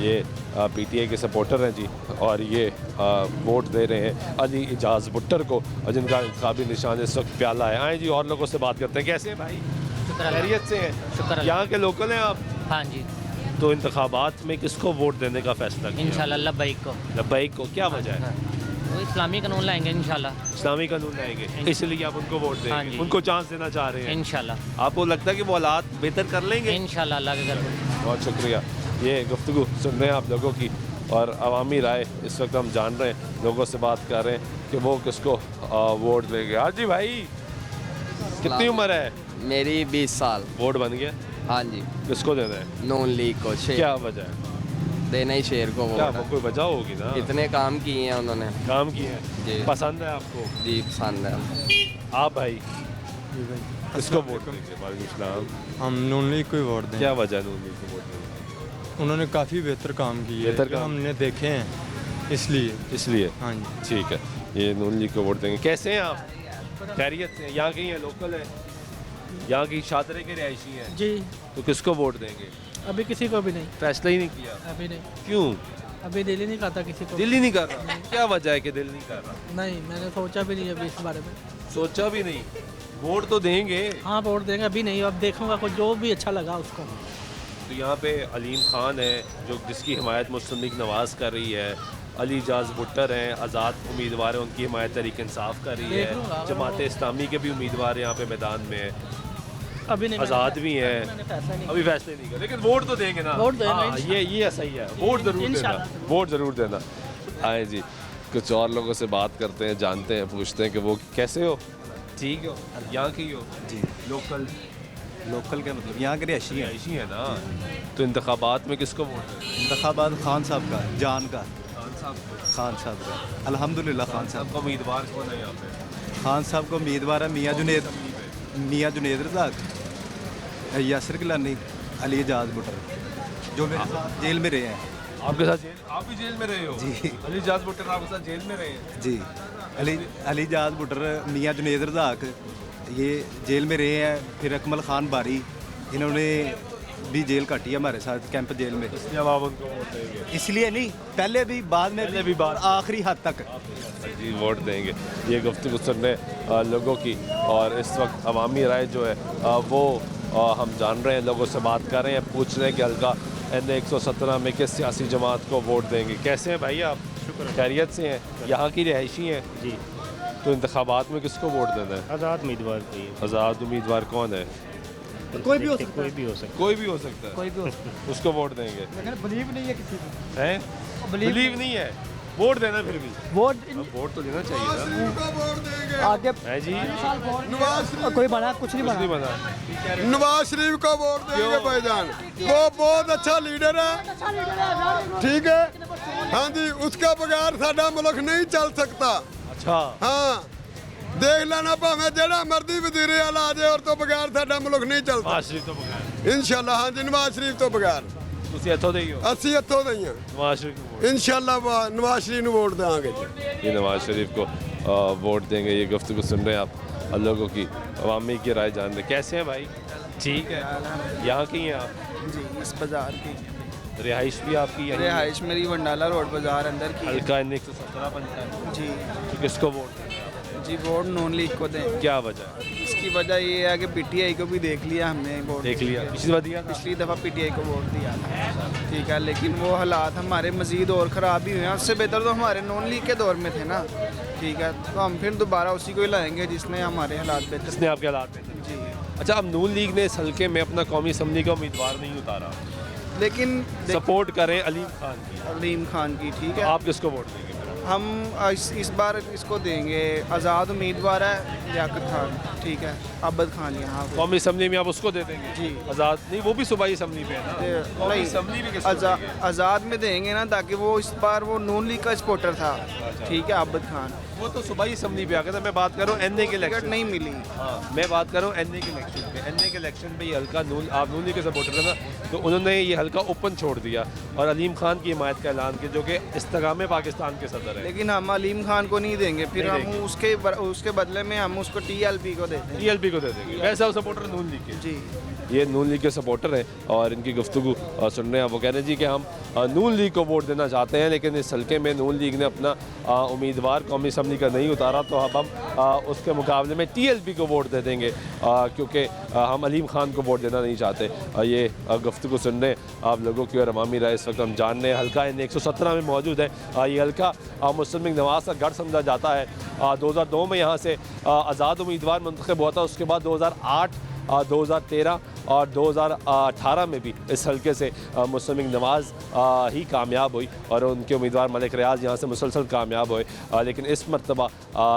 [SPEAKER 1] ये PTI के सपोर्टर हैं जी, और ये वोट दे रहे हैं अली इजाज़ भुट्टर को, और जिनका काबिल निशान इस वक्त प्याला है। आए जी और लोगों से बात करते हैं। कैसे हैं भाई? खैरियत से हैं? यहाँ के लोकल हैं आप?
[SPEAKER 13] हाँ जी।
[SPEAKER 1] तो इंतखाबात में किसको वोट देने का फैसला किया?
[SPEAKER 13] इंशाल्लाह लब्बैक को।
[SPEAKER 1] लब्बैक को, क्या वजह है?
[SPEAKER 13] वो इस्लामी कानून लाएंगे इंशाल्लाह।
[SPEAKER 1] इस्लामी कानून लाएंगे, इसलिए आप उनको वोट
[SPEAKER 13] हाँ
[SPEAKER 1] देंगे,
[SPEAKER 13] जी।
[SPEAKER 1] उनको चांस देना चाह रहे हैं
[SPEAKER 13] इंशाल्लाह।
[SPEAKER 1] आपको लगता है कि वो हालात बेहतर कर लेंगे?
[SPEAKER 13] इंशाल्लाह अल्लाह के घर में।
[SPEAKER 1] बहुत शुक्रिया। ये गुफ्तगू सुन रहे हैं आप लोगों की, और अवामी राय इस वक्त हम जान रहे हैं, लोगों से बात कर रहे हैं कि वो किसको वोट देंगे। हाँ जी भाई, कितनी उम्र है?
[SPEAKER 4] मेरी 20 साल।
[SPEAKER 1] वोट बन गया?
[SPEAKER 4] हाँ जी।
[SPEAKER 1] किसको देना है?
[SPEAKER 4] नून लीग को। शेर।
[SPEAKER 1] क्या वजह है?
[SPEAKER 4] देना ही शेर को
[SPEAKER 1] क्या
[SPEAKER 4] वोट।
[SPEAKER 1] कोई वजह होगी ना?
[SPEAKER 4] इतने काम किए हैं उन्होंने।
[SPEAKER 1] काम किए हैं
[SPEAKER 4] जी।
[SPEAKER 1] पसंद है आपको?
[SPEAKER 4] जी पसंद है।
[SPEAKER 1] आप भाई किसको वोट देंगे? वालेकुम सलाम।
[SPEAKER 6] हम नून लीग को ही वोट दें।
[SPEAKER 1] क्या वजह है नून लीग को वोट देने?
[SPEAKER 6] उन्होंने काफ़ी बेहतर काम किए,
[SPEAKER 1] बेहतर
[SPEAKER 6] जो
[SPEAKER 1] काम?
[SPEAKER 6] हमने देखे हैं इसलिए। हाँ जी।
[SPEAKER 1] ठीक है, ये नून लीग को वोट देंगे। कैसे हैं आप? खैरियत से? यहाँ के ही हैं, लोकल हैं, यहाँ की शादरे के रिहायशी हैं
[SPEAKER 8] जी।
[SPEAKER 1] तो किसको वोट देंगे?
[SPEAKER 8] अभी किसी को भी नहीं।
[SPEAKER 1] फैसला ही नहीं किया?
[SPEAKER 8] अभी नहीं।
[SPEAKER 1] क्यों?
[SPEAKER 8] अभी दिल ही नहीं करता किसी को।
[SPEAKER 1] दिल ही नहीं कर रहा? क्या वजह है कि दिल नहीं कर रहा?
[SPEAKER 8] नहीं, मैंने सोचा भी नहीं अभी इस बारे में।
[SPEAKER 1] सोचा भी नहीं? वोट तो देंगे?
[SPEAKER 8] हाँ वोट देंगे, अभी नहीं, अब देखूंगा कोई जो भी अच्छा लगा उसको।
[SPEAKER 1] तो यहाँ पे अलीम खान है जो जिसकी हिमायत मुस्लिम लीग नवाज़ कर रही है, अली इजाज़ भुट्टर हैं, आज़ाद उम्मीदवार हैं, उनकी हिमायत तहरीक इंसाफ कर रही है, जमात इस्लामी के भी उम्मीदवार यहाँ पे मैदान में है,
[SPEAKER 8] अभी नहीं।
[SPEAKER 1] आज़ाद भी हैं, अभी फैसले नहीं कर, लेकिन वोट तो देंगे ना?
[SPEAKER 8] वोट देना।
[SPEAKER 1] हाँ, ये सही है, वोट ज़रूर देना, वोट ज़रूर देना। आए जी, कुछ और लोगों से बात करते हैं, जानते हैं, पूछते हैं कि वो कैसे हो? ठीक हो? यहाँ की हो? जी। लोकल?
[SPEAKER 3] लोकल का मतलब यहाँ के
[SPEAKER 1] रिहायशी है ना? तो इंतखाबात में किसको वोट दें?
[SPEAKER 3] इंतखाबात खान साहब का, जान का।
[SPEAKER 1] खान साहब को?
[SPEAKER 3] खान साहब का अल्हम्दुलिल्लाह। खान साहब
[SPEAKER 1] का उम्मीदवार कौन है यहाँ पे?
[SPEAKER 3] खान साहब का उम्मीदवार है मियाँ जुनेद रज़ाक, यासिर गिलानी, अली इजाज़ भुट्टर, जो मेरे साथ जेल में रहे हैं।
[SPEAKER 1] आपके साथ जेल? आप भी जेल में रहे हो?
[SPEAKER 3] जी।
[SPEAKER 1] अली इजाज़ भुट्टर आपके साथ जेल में रहे हैं?
[SPEAKER 3] जी। अली इजाज़ भुट्टर, मियाँ जुनेद रज़ाक ये जेल में रहे हैं। फिर अकमल खान बारी, इन्होंने भी जेल काटी है हमारे साथ कैंप जेल में।
[SPEAKER 1] इसलिए आप उनको वोट देंगे?
[SPEAKER 3] इसलिए नहीं, पहले भी, बाद में भी, आखिरी हद तक
[SPEAKER 1] जी वोट देंगे। ये गुफ्तगू सुनने लोगों की, और इस वक्त अवामी राय जो है वो हम जान रहे हैं, लोगों से बात कर रहे हैं, पूछ रहे हैं कि हल्का NA 117 में किस सियासी जमात को वोट देंगे। कैसे हैं भाई आप? खैरियत से हैं? यहाँ की रिहायशी हैं? जी। तो इंतखाबात में किसको वोट देना है?
[SPEAKER 14] आज़ाद उम्मीदवार को।
[SPEAKER 1] आज़ाद उम्मीदवार कौन है?
[SPEAKER 14] कोई भी हो सकता है। कोई भी हो सकता है।
[SPEAKER 1] कोई भी हो सकता है।
[SPEAKER 14] कोई भी हो सकता है।
[SPEAKER 1] उसको वोट देंगे?
[SPEAKER 8] बिलीव नहीं है किसी को।
[SPEAKER 1] हैं? बिलीव नहीं है, वोट देना फिर भी? वोट तो देना चाहिए ना।
[SPEAKER 8] आगे
[SPEAKER 1] है जी।
[SPEAKER 8] कोई बना कुछ नहीं बना।
[SPEAKER 5] नवाज शरीफ को वोट देंगे भाईजान, वो बहुत अच्छा लीडर है, ठीक है। हाँ जी, उसके बगैर साडा मुल्क नहीं चल सकता।
[SPEAKER 1] अच्छा।
[SPEAKER 5] हाँ, देख लेना भावें जेड़ा मर्जी वजीर आला आ जाए, और तो बगैर साडा मुल्क नहीं चलता।
[SPEAKER 1] नवाज शरीफ तो बगैर?
[SPEAKER 5] इंशाल्लाह। हाँ जी, नवाज शरीफ तो बगैर।
[SPEAKER 1] ਤੁਸੀਂ ਇੱਥੋਂ ਦੇ ਹੀ ਹੋ?
[SPEAKER 5] ਅਸੀਂ ਇੱਥੋਂ ਦੇ ਹੀ ਹਾਂ।
[SPEAKER 1] नवाज शरीफ को वोट?
[SPEAKER 5] इंशाल्लाह नवाज शरीफ ਨੂੰ वोट देंगे जी।
[SPEAKER 1] ये नवाज शरीफ को वोट देंगे। ये गुफ्तगू सुन रहे हैं आप, लोगों की अवामी की राय जान रहे। कैसे हैं भाई? ठीक है। यहाँ की हैं आप?
[SPEAKER 3] जी, इस बाज़ार की
[SPEAKER 1] रिहाइश भी आपकी है?
[SPEAKER 3] रिहाइश मेरी वंडाला रोड बाज़ार अंदर की।
[SPEAKER 1] हल्का NA 117 बनता है
[SPEAKER 3] जी।
[SPEAKER 1] तो किसको वोट देंगे?
[SPEAKER 3] जी वोट नून लीग को दें।
[SPEAKER 1] क्या वजह?
[SPEAKER 3] इसकी वजह ये है कि PTI को भी देख लिया हमने, वोट
[SPEAKER 1] देख लिया? पिछली
[SPEAKER 3] दफ़ा PTI को वोट दिया था, ठीक है, लेकिन वो हालात हमारे मज़ीद और ख़राब ही हुए हैं। उससे बेहतर तो हमारे नॉन लीग के दौर में थे ना, ठीक है, तो हम फिर दोबारा उसी को ही लाएंगे जिसने हमारे हालात बेहतर।
[SPEAKER 1] जिसने आपके हालात बेहतर?
[SPEAKER 3] जी।
[SPEAKER 1] अच्छा, अब नून लीग ने इस हल्के में अपना कौमी असम्बली का उम्मीदवार नहीं उतारा,
[SPEAKER 3] लेकिन
[SPEAKER 1] सपोर्ट करें अलीम खान की।
[SPEAKER 3] अलीम खान की, ठीक है।
[SPEAKER 1] आप किसको वोट देंगे?
[SPEAKER 3] हम इस बार इसको देंगे, आज़ाद उम्मीदवार है लियाकत खान, ठीक है, अब्बद खान यहाँ
[SPEAKER 1] कौमी असम्बली में आप उसको दे देंगे?
[SPEAKER 3] जी।
[SPEAKER 1] आज़ाद नहीं, वो भी सूबाई असम्बली पे है ना? कौमी असम्बली में किसको देंगे?
[SPEAKER 3] आज़ाद में देंगे ना, ताकि वो इस बार वो नून लीग का सपोर्टर था, ठीक है, अब्बद खान।
[SPEAKER 1] वो तो सूबाई असम्बली पे आ गया था। मैं बात कर रहा हूँ NA के इलेक्शन
[SPEAKER 3] नहीं मिली।
[SPEAKER 1] हाँ, मैं बात कर रहा हूँ NA के इलेक्शन पे। NA के इलेक्शन पे ये हल्का आप नून लीग के सपोर्टर थे ना, तो उन्होंने ये हल्का ओपन छोड़ दिया और अलीम खान की हिमायत का ऐलान किया, जो कि इस्तेगामे पाकिस्तान के सदर है।
[SPEAKER 3] लेकिन हम अलीम खान को नहीं देंगे, फिर हम उसके बदले में हम उसको TLP को देते हैं।
[SPEAKER 1] TLP को दे देंगे? वैसे आप सपोर्टर नून लीग के?
[SPEAKER 3] जी।
[SPEAKER 1] ये नून लीग के सपोर्टर हैं और इनकी गुफ्तगू सुन रहे हैं। वो कह रहे हैं जी कि हम नून लीग को वोट देना चाहते हैं, लेकिन इस हल्के में नून लीग ने अपना उम्मीदवार कौमी असम्बली का नहीं उतारा, तो अब हम उसके मुकाबले में TLP को वोट दे देंगे क्योंकि हम अलीम खान को वोट देना नहीं चाहते। ये गुफ्तगू सुन रहे हैं आप लोगों की और अवामी राय इस वक्त हम जान रहे हैं। हल्का इन 117 में मौजूद है। ये हल्का मुस्लिम लीग नवाज़ का गढ़ समझा जाता है। 2002 में यहाँ से आज़ाद उम्मीदवार मुंतखब हुआ था, उसके बाद 2008, 2013 और 2018 में भी इस हल्के से मुस्लिम लीग नवाज़ ही कामयाब हुई और उनके उम्मीदवार मलिक रियाज यहाँ से मुसलसल कामयाब हुए, लेकिन इस मरतबा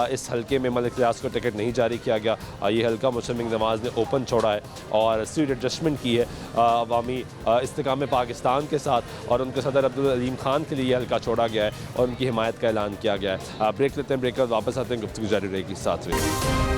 [SPEAKER 1] इस हल्के में मलिक रियाज को टिकट नहीं जारी किया गया। ये हल्का मुस्लिम लीग नवाज़ ने ओपन छोड़ा है और सीट एडजस्टमेंट की है अवामी इस्तेकाम पाकिस्तान के साथ, और उनके सदर अब्दुल अलीम खान के लिए ये हल्का छोड़ा गया है और उनकी हिमायत का ऐलान किया गया है। ब्रेक लेते हैं, ब्रेक कर वापस आते हैं, गुफ्तगू जारी रहेगी, साथ रहिए।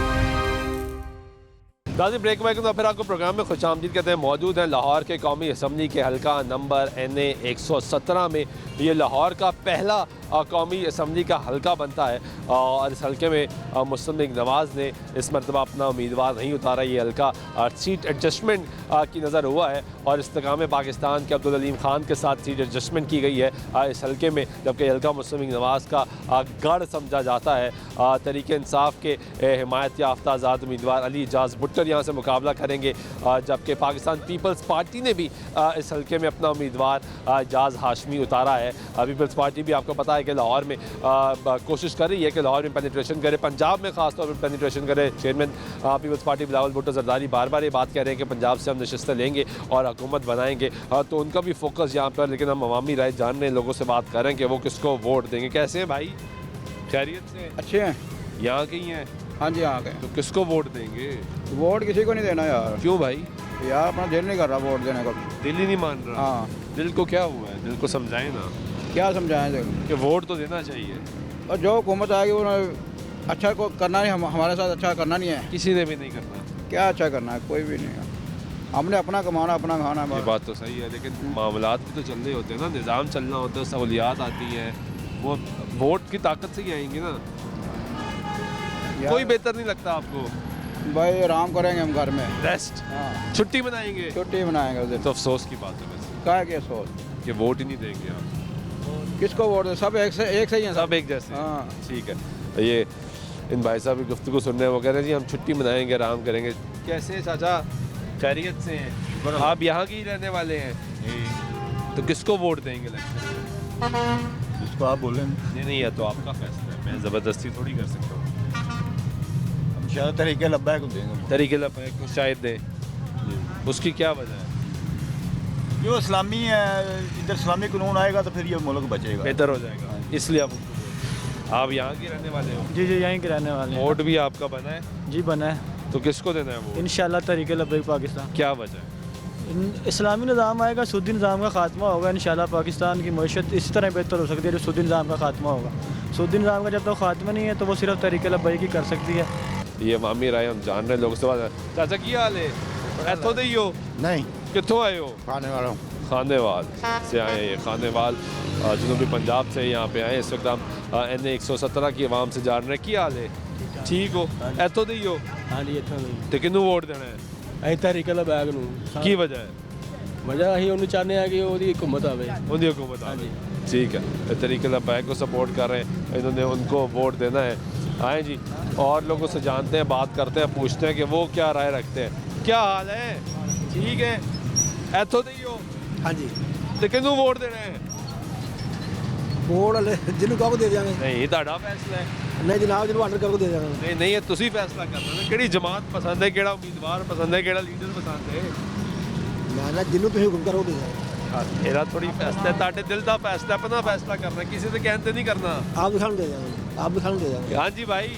[SPEAKER 1] दादी ब्रेक में फिर आपको प्रोग्राम में खुशामदीद कहते हैं। मौजूद हैं लाहौर के कौमी असम्बली के हल्का नंबर NA 117 में। ये लाहौर का पहला कौमी असम्बली का हल्का बनता है और इस हल्के में मुस्लिम लीग नवाज़ ने इस मरतबा अपना उम्मीदवार नहीं उतारा। ये हल्का सीट एडजस्टमेंट की नज़र हुआ है और इस्तेकाम पाकिस्तान के अब्दुल अलीम खान के साथ सीट एडजस्टमेंट की गई है इस हल्के में, जबकि हल्का मुस्लिम लीग नवाज़ का गढ़ समझा जाता है। तहरीक इंसाफ के हिमायत याफ्ता आज़ाद उम्मीदवार अली एजाज भुट्टर यहाँ से मुकाबला करेंगे, जबकि पाकिस्तान पीपल्स पार्टी ने भी इस हल्के में अपना उम्मीदवार एजाज हाशमी उतारा है। पीपल्स पार्टी भी आपको पता है कि लाहौर में कोशिश कर रही है कि लाहौर में पेनिट्रेशन करे, पंजाब में खास तौर पर पेनिट्रेशन करे। चेयरमैन पीपल्स पार्टी बिलावल भुट्टो जरदारी बार बार ये बात कह रहे हैं कि पंजाब से हम नशस्तें लेंगे और हुकूमत बनाएंगे, तो उनका भी फोकस यहाँ पर। लेकिन हम अवामी राय जान रहे हैं, लोगों से बात कर रहे हैं कि वो किसको वोट देंगे। कैसे हैं भाई, खैरियत से?
[SPEAKER 15] अच्छे हैं,
[SPEAKER 1] यहाँ के ही हैं?
[SPEAKER 15] हाँ जी यहाँ के।
[SPEAKER 1] तो किसको वोट देंगे?
[SPEAKER 15] वोट किसी को नहीं देना यार।
[SPEAKER 1] क्यों भाई?
[SPEAKER 15] यार अपना दिल नहीं कर रहा वोट देने का।
[SPEAKER 1] दिल ही नहीं मान रहा?
[SPEAKER 15] हाँ।
[SPEAKER 1] दिल को क्या हुआ है? दिल को समझाएं ना।
[SPEAKER 15] क्या समझाएं दिल
[SPEAKER 1] कि वोट तो देना चाहिए
[SPEAKER 15] और जो हुकूमत आएगी वो अच्छा को करना नहीं, हमारे साथ अच्छा करना नहीं है।
[SPEAKER 1] किसी ने भी नहीं करना। क्या
[SPEAKER 15] अच्छा करना है? कोई भी नहीं है। हमने अपना कमाना, अपना खाना है।
[SPEAKER 1] ये बात तो सही है, लेकिन मामलात भी तो चल रहे होते हैं ना, निज़ाम चलना होता है, सहूलियात आती हैं, वो वोट की ताकत से ही आएंगी ना। कोई बेहतर नहीं लगता आपको?
[SPEAKER 15] भाई आराम करेंगे हम घर में,
[SPEAKER 1] रेस्ट।
[SPEAKER 15] हाँ।
[SPEAKER 1] छुट्टी मनाएंगे?
[SPEAKER 15] छुट्टी मनाएंगे उस दिन।
[SPEAKER 1] तो अफसोस की बात है वैसे।
[SPEAKER 15] क्या है अफसोस?
[SPEAKER 1] कि वोट ही नहीं देंगे आप।
[SPEAKER 15] किसको वोट दे? सब एक से ही हैं।
[SPEAKER 1] सब एक जैसे?
[SPEAKER 15] हाँ
[SPEAKER 1] ठीक है। ये इन भाई साहब की गुफ्तगू सुन रहे हैं, वो कह रहे हैं जी हम छुट्टी मनाएंगे, आराम करेंगे। कैसे चाचा, खैरियत से हैं? आप यहाँ के ही रहने वाले हैं, तो किसको वोट देंगे लगता है?
[SPEAKER 16] जिसको आप बोलें।
[SPEAKER 1] नहीं है तो आपका फैसला है, मैं ज़बरदस्ती थोड़ी कर सकता हूँ।
[SPEAKER 16] हम शायद तरीके लब्बैक को देंगे।
[SPEAKER 1] तरीके लब्बैक को शायद दें, उसकी क्या वजह है?
[SPEAKER 16] जो इस्लामी है, इधर इस्लामी कानून आएगा तो फिर ये मुल्क बचेगा,
[SPEAKER 1] बेहतर हो जाएगा, इसलिए आप यहाँ के रहने वाले हो?
[SPEAKER 17] जी यहीं के रहने वाले हैं।
[SPEAKER 1] वोट भी आपका बना है?
[SPEAKER 17] जी बना है।
[SPEAKER 1] तो किसको देना है वो?
[SPEAKER 17] इंशाल्लाह तरीके लब्बैक पाकिस्तान।
[SPEAKER 1] क्या वजह है?
[SPEAKER 17] इस्लामी निज़ाम आएगा, सूदी निज़ाम का खात्मा होगा। इंशाल्लाह पाकिस्तान की मईशत इसी तरह बेहतर हो सकती है जो सूदी निज़ाम का खात्मा होगा। सूदी निज़ाम का जब तक खात्मा नहीं है तो वो सिर्फ तरीके लब्बैक ही कर सकती है।
[SPEAKER 1] ये अवामी राय हम जान रहे हैं, लोगों से बात। चाचा की हाल है? इतों दे ही हो?
[SPEAKER 12] नहीं।
[SPEAKER 1] कितों आए हो?
[SPEAKER 12] खाने वाला हूँ।
[SPEAKER 1] खानेवाल से आए हैं। ये खानेवाल जनूबी पंजाब से यहाँ पे आए। इस वक्त हम NA 117 की आवाम से जान रहे हैं। क्या हाल है? ठीक हो? इतों दे ही हो?
[SPEAKER 6] हाँ जी इतों दे।
[SPEAKER 1] तो किनू वोट देना है?
[SPEAKER 6] ਅਸੀਂ ਤਰੀਕੇ ਲਬੈਕ ਨੂੰ
[SPEAKER 1] की वजह है?
[SPEAKER 6] ਵਜ੍ਹਾ ਅਸੀਂ ਉਹਨੂੰ ਚਾਹੁੰਦੇ ਹਾਂ ਕਿ ਉਹਦੀ हुकूमत आवे।
[SPEAKER 1] उनकी हुकूमत आ जी। ठीक है, तरीके लबैक को सपोर्ट कर रहे हैं, इन्होंने उनको वोट देना है। आए जी, और लोगों से जानते हैं, बात करते हैं, पूछते हैं कि वो क्या राय रखते हैं। क्या हाल है? ठीक है, इतों दे ही हो?
[SPEAKER 2] हाँ जी।
[SPEAKER 1] तो किनू वोट देना है?
[SPEAKER 2] वोट जिन्हों कहो दे देंगे।
[SPEAKER 1] नहीं, ਤੁਹਾਡਾ फैसला है।
[SPEAKER 2] नहीं जनाब, जिन्हों आर्डर करो दे देंगे।
[SPEAKER 1] नहीं नहीं, ये तुसी फैसला करना ना, किहड़ी जमात पसंद है, किहड़ा उम्मीदवार पसंद है, किहड़ा लीडर पसंद है।
[SPEAKER 2] मैं जिन्हों तुम हुक्म करो दे देंगे।
[SPEAKER 1] मेरा थोड़ी फैसला है, ਤੁਹਾਡੇ दिल का फैसला, अपना फैसला करना, किसी से कहते नहीं करना।
[SPEAKER 2] आप भी खान दे देंगे, आप भी खान दे देंगे।
[SPEAKER 1] हाँ जी भाई,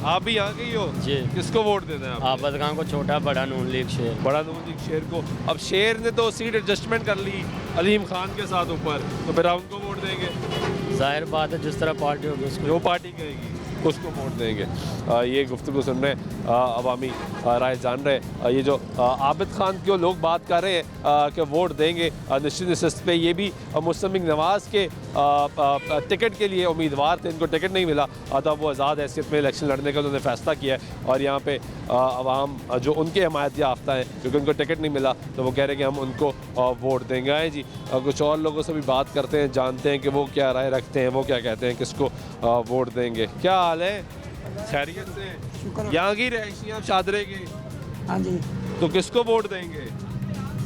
[SPEAKER 1] आप भी यहाँ के ही हो जी। किसको वोट देना है?
[SPEAKER 14] आबद खान को छोटा, बड़ा नून लीग शेर।
[SPEAKER 1] बड़ा नून लीग शेर को। अब शेर ने तो सीट एडजस्टमेंट कर ली अलीम खान के साथ ऊपर, तो फिर आप उनको वोट देंगे?
[SPEAKER 14] जाहिर बात है, जिस तरह पार्टी होगी उसको।
[SPEAKER 1] जो पार्टी कहेगी। उसको वोट देंगे। ये गुफ्तगू सुन रहे हैं, अवामी राय जान रहे हैं। ये जो आबिद खान की लोग बात कर रहे हैं कि वोट देंगे निश्चित नशिस्त पे, ये भी मुस्लिम लीग नवाज़ के टिकट के लिए उम्मीदवार थे, इनको टिकट नहीं मिला, तब वो आज़ाद हैसियत में इलेक्शन लड़ने का उन्होंने फ़ैसला किया है। और यहाँ पे अवाम जो उनके हमायत याफ्ता हैं, क्योंकि उनको टिकट नहीं मिला, तो वो कह रहे हैं कि हम उनको वोट देंगे। आए जी, कुछ और लोगों से भी बात करते हैं, जानते हैं कि वो क्या राय रखते हैं, वो क्या कहते हैं, किसको वोट देंगे। क्या हाल है? खैरियत से? यहाँ की रहायशी आप शादरे के?
[SPEAKER 18] हाँ जी।
[SPEAKER 1] तो किसको वोट देंगे?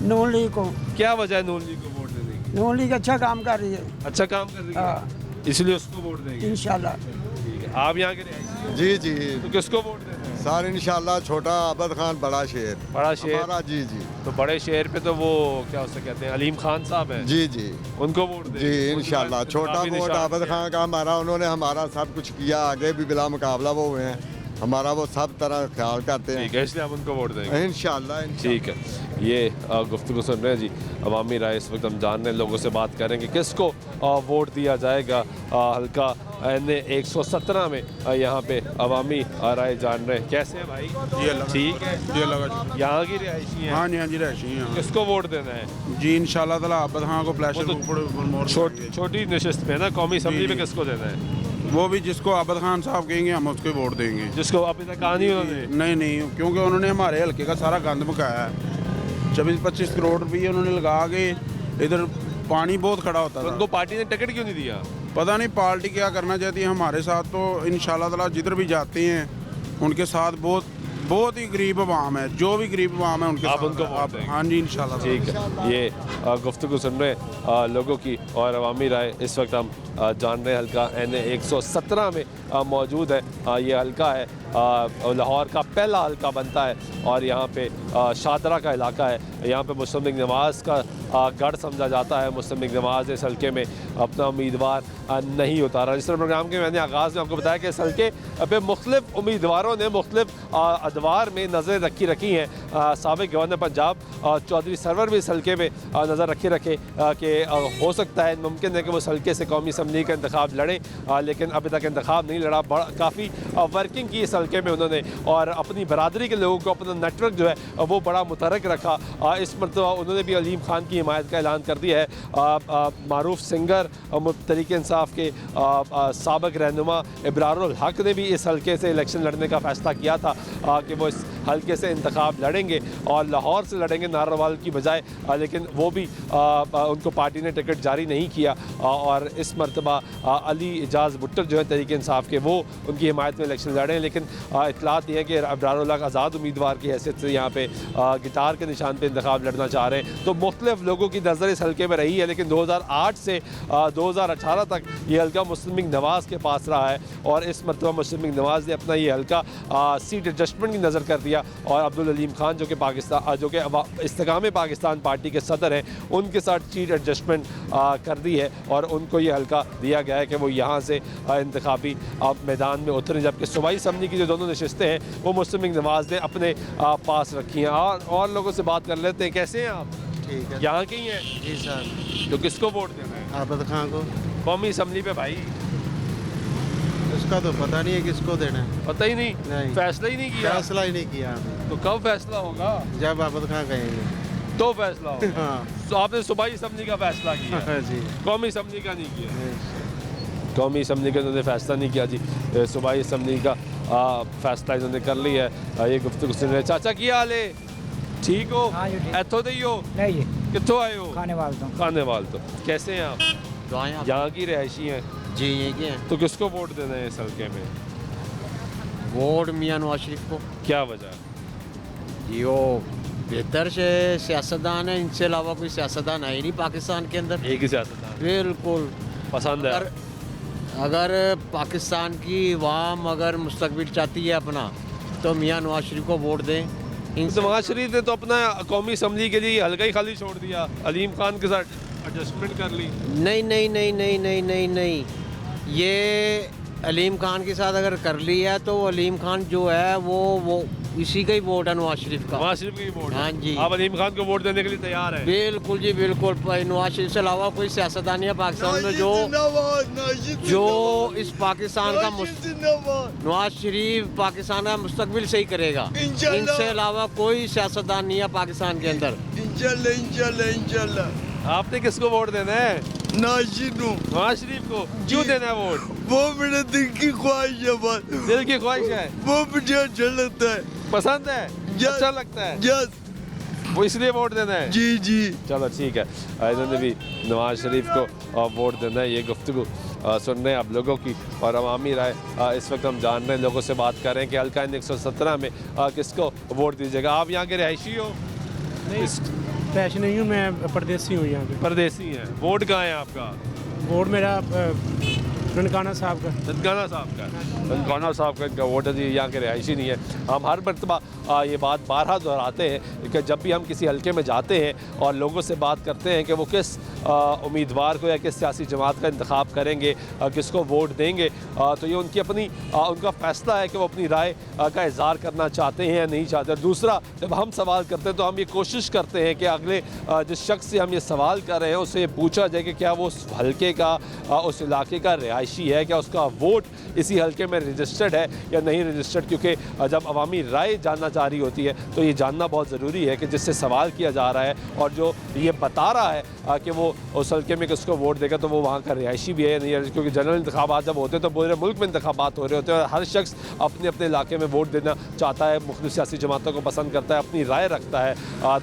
[SPEAKER 18] नून लीग को।
[SPEAKER 1] क्या वजह है नून लीग को वोट देने की?
[SPEAKER 18] नून लीग अच्छा काम कर रही है।
[SPEAKER 1] अच्छा काम कर रही है, इसलिए उसको वोट देंगे
[SPEAKER 18] इंशाल्लाह।
[SPEAKER 1] ठीक है, आप यहाँ के रहायशी?
[SPEAKER 5] जी जी।
[SPEAKER 1] तो किसको वोट देना है?
[SPEAKER 5] सर इंशाल्लाह छोटा आबिद खान बड़ा शेर।
[SPEAKER 1] बड़ा शेर
[SPEAKER 5] हमारा, जी जी।
[SPEAKER 1] तो बड़े शेर पे तो वो क्या उसे कहते हैं, अलीम खान साहब हैं।
[SPEAKER 5] जी जी,
[SPEAKER 1] उनको वोट देंगे
[SPEAKER 5] जी इंशाल्लाह। छोटा वोट आबिद खान का हमारा, उन्होंने हमारा सब कुछ किया, आगे भी बिला मुकाबला वो हुए हैं, हमारा वो सब तरह ख्याल करते हैं।
[SPEAKER 1] ठीक है, इसलिए हम उनको वोट देंगे
[SPEAKER 5] इंशाल्लाह।
[SPEAKER 1] ठीक है, ये गुफ्तगू सुन रहे हैं जी, अवामी राय इस वक्त हम जान रहे हैं, लोगों से बात करेंगे किसको वोट दिया जाएगा हल्का NA 117 में। यहाँ पे अवामी राय जान रहे हैं। कैसे हैं भाई? ठीक है
[SPEAKER 19] जी, अल्लाह।
[SPEAKER 1] यहाँ की रिहायशी है?
[SPEAKER 19] हाँ जी, हाँ जी, रिहायशी है।
[SPEAKER 1] किसको वोट देना है?
[SPEAKER 19] जी इंशाल्लाह ताला आबिद खान को
[SPEAKER 1] छोटी नशिस्त में ना, कौमी असम्बली में किसको देना है?
[SPEAKER 19] वो भी जिसको आबिद खान साहब कहेंगे हम उसको वोट देंगे।
[SPEAKER 1] जिसको अभी तक कहा नहीं उन्होंने?
[SPEAKER 19] नहीं, क्योंकि उन्होंने हमारे हल्के का सारा गंद मकाया है। 24-25 करोड़ रुपये उन्होंने लगा के, इधर पानी बहुत खड़ा होता था।
[SPEAKER 1] उनको पार्टी ने टिकट क्यों नहीं दिया?
[SPEAKER 19] पता नहीं पार्टी क्या करना चाहती है हमारे साथ। तो इंशाल्लाह ताला जिधर भी जाते हैं उनके साथ बहुत ही गरीब अवाम है, जो भी गरीब अवाम है उनके
[SPEAKER 1] आप
[SPEAKER 19] साथ
[SPEAKER 1] उनको वोट देंगे?
[SPEAKER 19] हाँ जी इंशाल्लाह।
[SPEAKER 1] ठीक है, ये गुफ्तगू सुन रहे हैं लोगों की और अवामी राय इस वक्त हम जान रहे हैं। हल्का NA 117 में मौजूद है। ये हल्का है, लाहौर का पहला हल्का बनता है और यहाँ पे शादरा का इलाका है। यहाँ पे मुस्लिम लीग नवाज़ का गढ़ समझा जाता है। मुस्लिम लीग नवाज़ इस हल्के में अपना उम्मीदवार नहीं उतारा। जिस तरह प्रोग्राम के मैंने आगाज़ में आपको बताया कि इस हल्के पे मुख्तलिफ उम्मीदवारों ने मुख्तलिफ अदवार में नज़र रखी हैं। साबिक़ गवर्नर पंजाब चौधरी सरवर भी इस हल्के में नज़र रखे कि हो सकता है, मुमकिन है कि वो इस हल्के से कौमी असम्बली का इंतखाब लड़ें, लेकिन अभी तक इंतखाब नहीं लड़ा। काफ़ी वर्किंग की इस हल्के में उन्होंने और अपनी बरादरी के लोगों को, अपना नेटवर्क जो है वो बड़ा मुतहरक रखा। इस मरतबा उन्होंने भी अलीम खान की हिमायत का ऐलान कर दिया है। मारूफ सिंगर तहरीक इंसाफ के साबिक़ रहनुमा इब्रारुल हक ने भी इस हल्के से इलेक्शन लड़ने का फ़ैसला किया था कि वो इस हल्के से इंतखाब लड़ेंगे और लाहौर से लड़ेंगे नारोवाल की बजाय, लेकिन वो भी उनको पार्टी ने टिकट जारी नहीं किया। और इस मरतबा अली एजाज भुट्टर जो है तहरीक इंसाफ के, वो उनकी हिमायत में इलेक्शन लड़े। लेकिन इतलात ये है कि इब्रारुल हक आज़ाद उम्मीदवार की हैसियत से यहाँ पे गिटार के निशान पे इंतखाब लड़ना चाह रहे हैं। तो मुख्तलिफ लोगों की नज़र इस हल्के में रही है, लेकिन 2008 से 2018 तक ये हल्का मुस्लिम लीग नवाज़ के पास रहा है और इस मरतबा मुस्लिम लीग नवाज़ ने अपना ये हल्का सीट एडजस्टमेंट की नज़र कर दिया और अब्दुल अलीम खान जो कि इस्तेकाम पाकिस्तान पार्टी के सदर हैं, उनके साथ सीट एडजस्टमेंट कर दी है और उनको ये हल्का दिया गया है कि वो यहाँ से इंतखाबी मैदान में उतरें। जबकि सूबाई असम्बली की जो दोनों नशिस्तें हैं वो मुस्लिम लीग नवाज़ ने अपने पास रखी हैं। और लोगों से बात कर लेते हैं। कैसे हैं आप?
[SPEAKER 20] ठीक है।
[SPEAKER 1] यहाँ के ही हैं?
[SPEAKER 20] जी सर।
[SPEAKER 1] तो किसको वोट देना है?
[SPEAKER 20] आबिद खान को।
[SPEAKER 1] कौमी असम्बली पे भाई?
[SPEAKER 20] उसका तो पता नहीं है किसको देना है।
[SPEAKER 1] पता ही नहीं? फैसला ही नहीं किया?
[SPEAKER 20] फैसला ही नहीं किया।
[SPEAKER 1] तो कब फैसला होगा?
[SPEAKER 20] जब आबिद खान कहेंगे
[SPEAKER 1] तो फैसला होगा।
[SPEAKER 20] हाँ।
[SPEAKER 1] तो आपने सूबाई असम्बली का फैसला किया
[SPEAKER 20] जी,
[SPEAKER 1] कौमी असम्बली का नहीं किया? कौमी असम्बली का इन्होंने फैसला नहीं किया जी, सूबाई असम्बली का फैसला इन्होंने कर लिया है। ये गुफ्तगू सुन रहे। चाचा की हाल है? ठीक हो? इतों दे ही हो?
[SPEAKER 21] नहीं।
[SPEAKER 1] कितों आए हो?
[SPEAKER 21] खानेवाल
[SPEAKER 1] तो। कैसे हैं आप? यहाँ की रिहायशी हैं?
[SPEAKER 22] जी यहीं के हैं।
[SPEAKER 1] तो किसको वोट देना है इस हल्के में?
[SPEAKER 22] वोट मियां नवाज शरीफ को।
[SPEAKER 1] क्या वजह?
[SPEAKER 22] जी वो बेहतर से सियासतदान है, इनसे अलावा कोई सियासतदान है ही नहीं पाकिस्तान के अंदर।
[SPEAKER 1] एक ही सियासतदान?
[SPEAKER 22] बिल्कुल
[SPEAKER 1] पसंद है।
[SPEAKER 22] अगर पाकिस्तान की अवाम अगर मुस्तकबिल चाहती है अपना, तो मियां नवाज शरीफ को वोट दें।
[SPEAKER 1] नवाज शरीफ ने तो अपना कौमी असम्बली के लिए हल्का ही खाली छोड़ दिया, अलीम खान के साथ एडजस्टमेंट कर ली।
[SPEAKER 22] नहीं नहीं नहीं नहीं नहीं नहीं नहीं, ये अलीम खान के साथ अगर कर ली है तो अलीम खान जो है वो इसी का ही वोट है नवाज शरीफ का।
[SPEAKER 1] नवाज शरीफ की वोट है।
[SPEAKER 22] हाँ जी।
[SPEAKER 1] आप अलीम खान को वोट देने के लिए तैयार हैं?
[SPEAKER 22] बिल्कुल जी बिल्कुल। नवाज शरीफ से अलावा कोई सियासतदान नहीं है पाकिस्तान में जो इस पाकिस्तान का नवाज शरीफ पाकिस्तान का मुस्तकबिल सही करेगा। इनसे अलावा कोई सियासतदान नहीं है पाकिस्तान के अंदर।
[SPEAKER 5] इंशाल्लाह।
[SPEAKER 1] आपने किसको वोट देना है? नवाज शरीफ को। क्यों देना है वोट?
[SPEAKER 5] वो मेरे दिल की ख्वाहिश है बस।
[SPEAKER 1] दिल की ख्वाहिश है?
[SPEAKER 5] वो मुझे अच्छा लगता है।
[SPEAKER 1] पसंद है? अच्छा लगता है?
[SPEAKER 5] यस।
[SPEAKER 1] वो इसलिए वोट देना है?
[SPEAKER 5] जी जी।
[SPEAKER 1] चलो ठीक है, इन्होंने भी नवाज शरीफ को वोट देना है। ये गुफ्तगू सुन रहे हैं आप लोगों की और अवामी राय इस वक्त हम जान रहे हैं, लोगों से बात कर रहे हैं कि हल्का 117 में किसको वोट दीजिएगा। आप यहाँ के रहायशी हो?
[SPEAKER 10] पैश नहीं हूँ, मैं परदेसी हूँ यहाँ पे।
[SPEAKER 1] परदेसी हैं। वोट कहाँ है आपका?
[SPEAKER 10] वोट मेरा ननकाना साहब का।
[SPEAKER 1] ननकाना साहब का? ननकाना साहब का इनका वोट है जी, यहाँ के रहायशी नहीं है। हम हर मरतबा ये बात बारहा दोहराते हैं कि जब भी हम किसी हल्के में जाते हैं और लोगों से बात करते हैं कि वो किस उम्मीदवार को या किस सियासी जमात का इंतखाब करेंगे, किसको वोट देंगे, तो ये उनकी अपनी उनका फ़ैसला है कि वो अपनी राय का इज़हार करना चाहते हैं या नहीं चाहते। दूसरा, जब हम सवाल करते हैं तो हम ये कोशिश करते हैं कि अगले जिस शख्स से हम ये सवाल कर रहे हैं उससे ये पूछा जाए कि क्या वो उस हल्के का उस इलाके का रहायशी है, क्या उसका वोट इसी हल्के में रजिस्टर्ड है या नहीं रजिस्टर्ड। क्योंकि जब अवामी राय जानना चाह रही होती है तो ये जानना बहुत ज़रूरी है कि जिससे सवाल किया जा रहा है और जो ये बता रहा है कि वो उस हल्के में किसको वोट देगा तो वो वहाँ का रहायशी भी है या नहीं है। क्योंकि जनरल इंतखाबात जब होते हैं तो पूरे मुल्क में इंतखाबात हो रहे होते हैं और हर शख्स अपने अपने इलाके में वोट देना चाहता है, मुख्तलिफ सियासी जमातों को पसंद करता है, अपनी राय रखता है।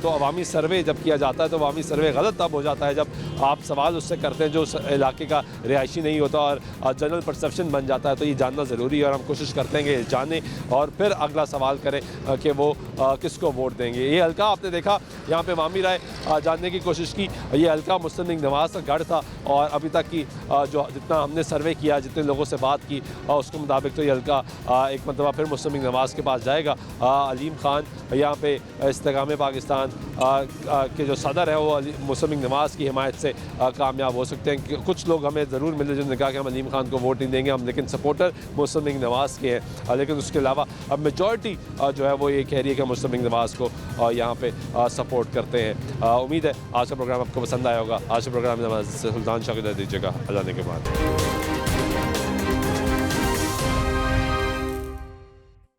[SPEAKER 1] तो अवामी सर्वे जब किया जाता है तो अवामी सर्वे गलत तब हो जाता है जब आप सवाल उससे करते हैं जो उस इलाके का रहायशी नहीं होता और जनरल परसेप्शन बन जाता है। तो ये जानना ज़रूरी है और हम कोशिश करते हैं कि जानें और फिर अगला सवाल करें कि वो किसको वोट देंगे। ये हल्का आपने देखा, यहाँ पे अवामी राय जानने की कोशिश की। ये हल्का मुस्लिम लीग नवाज का गढ़ था और अभी तक की जो जितना हमने सर्वे किया, जितने लोगों से बात की उसके मुताबिक तो ये हल्का एक मरतबा फिर मुस्लिम लीग नवाज के पास जाएगा। अलीम खान यहाँ पे इस्तेकाम पाकिस्तान के जो सदर है वो मुस्लिम लीग नवाज की हिमायत से कामयाब हो सकते हैं। कुछ लोग हमें ज़रूर मिले जिन्होंने कहा कि हम अलीम खान को वोट नहीं देंगे, हम लेकिन सपोर्टर मुस्लिम लीग नवाज के हैं। लेकिन उसके अलावा अब मेजॉरिटी जो है वो ये कह रही है कि मुस्लिम लीग नवाज को यहाँ पे सपोर्ट करते हैं। उम्मीद है आज का प्रोग्राम आपको पसंद आया होगा। आज के प्रोग्राम में सुल्तान शाह को दे दीजिएगा अल्लाह ने के बाद।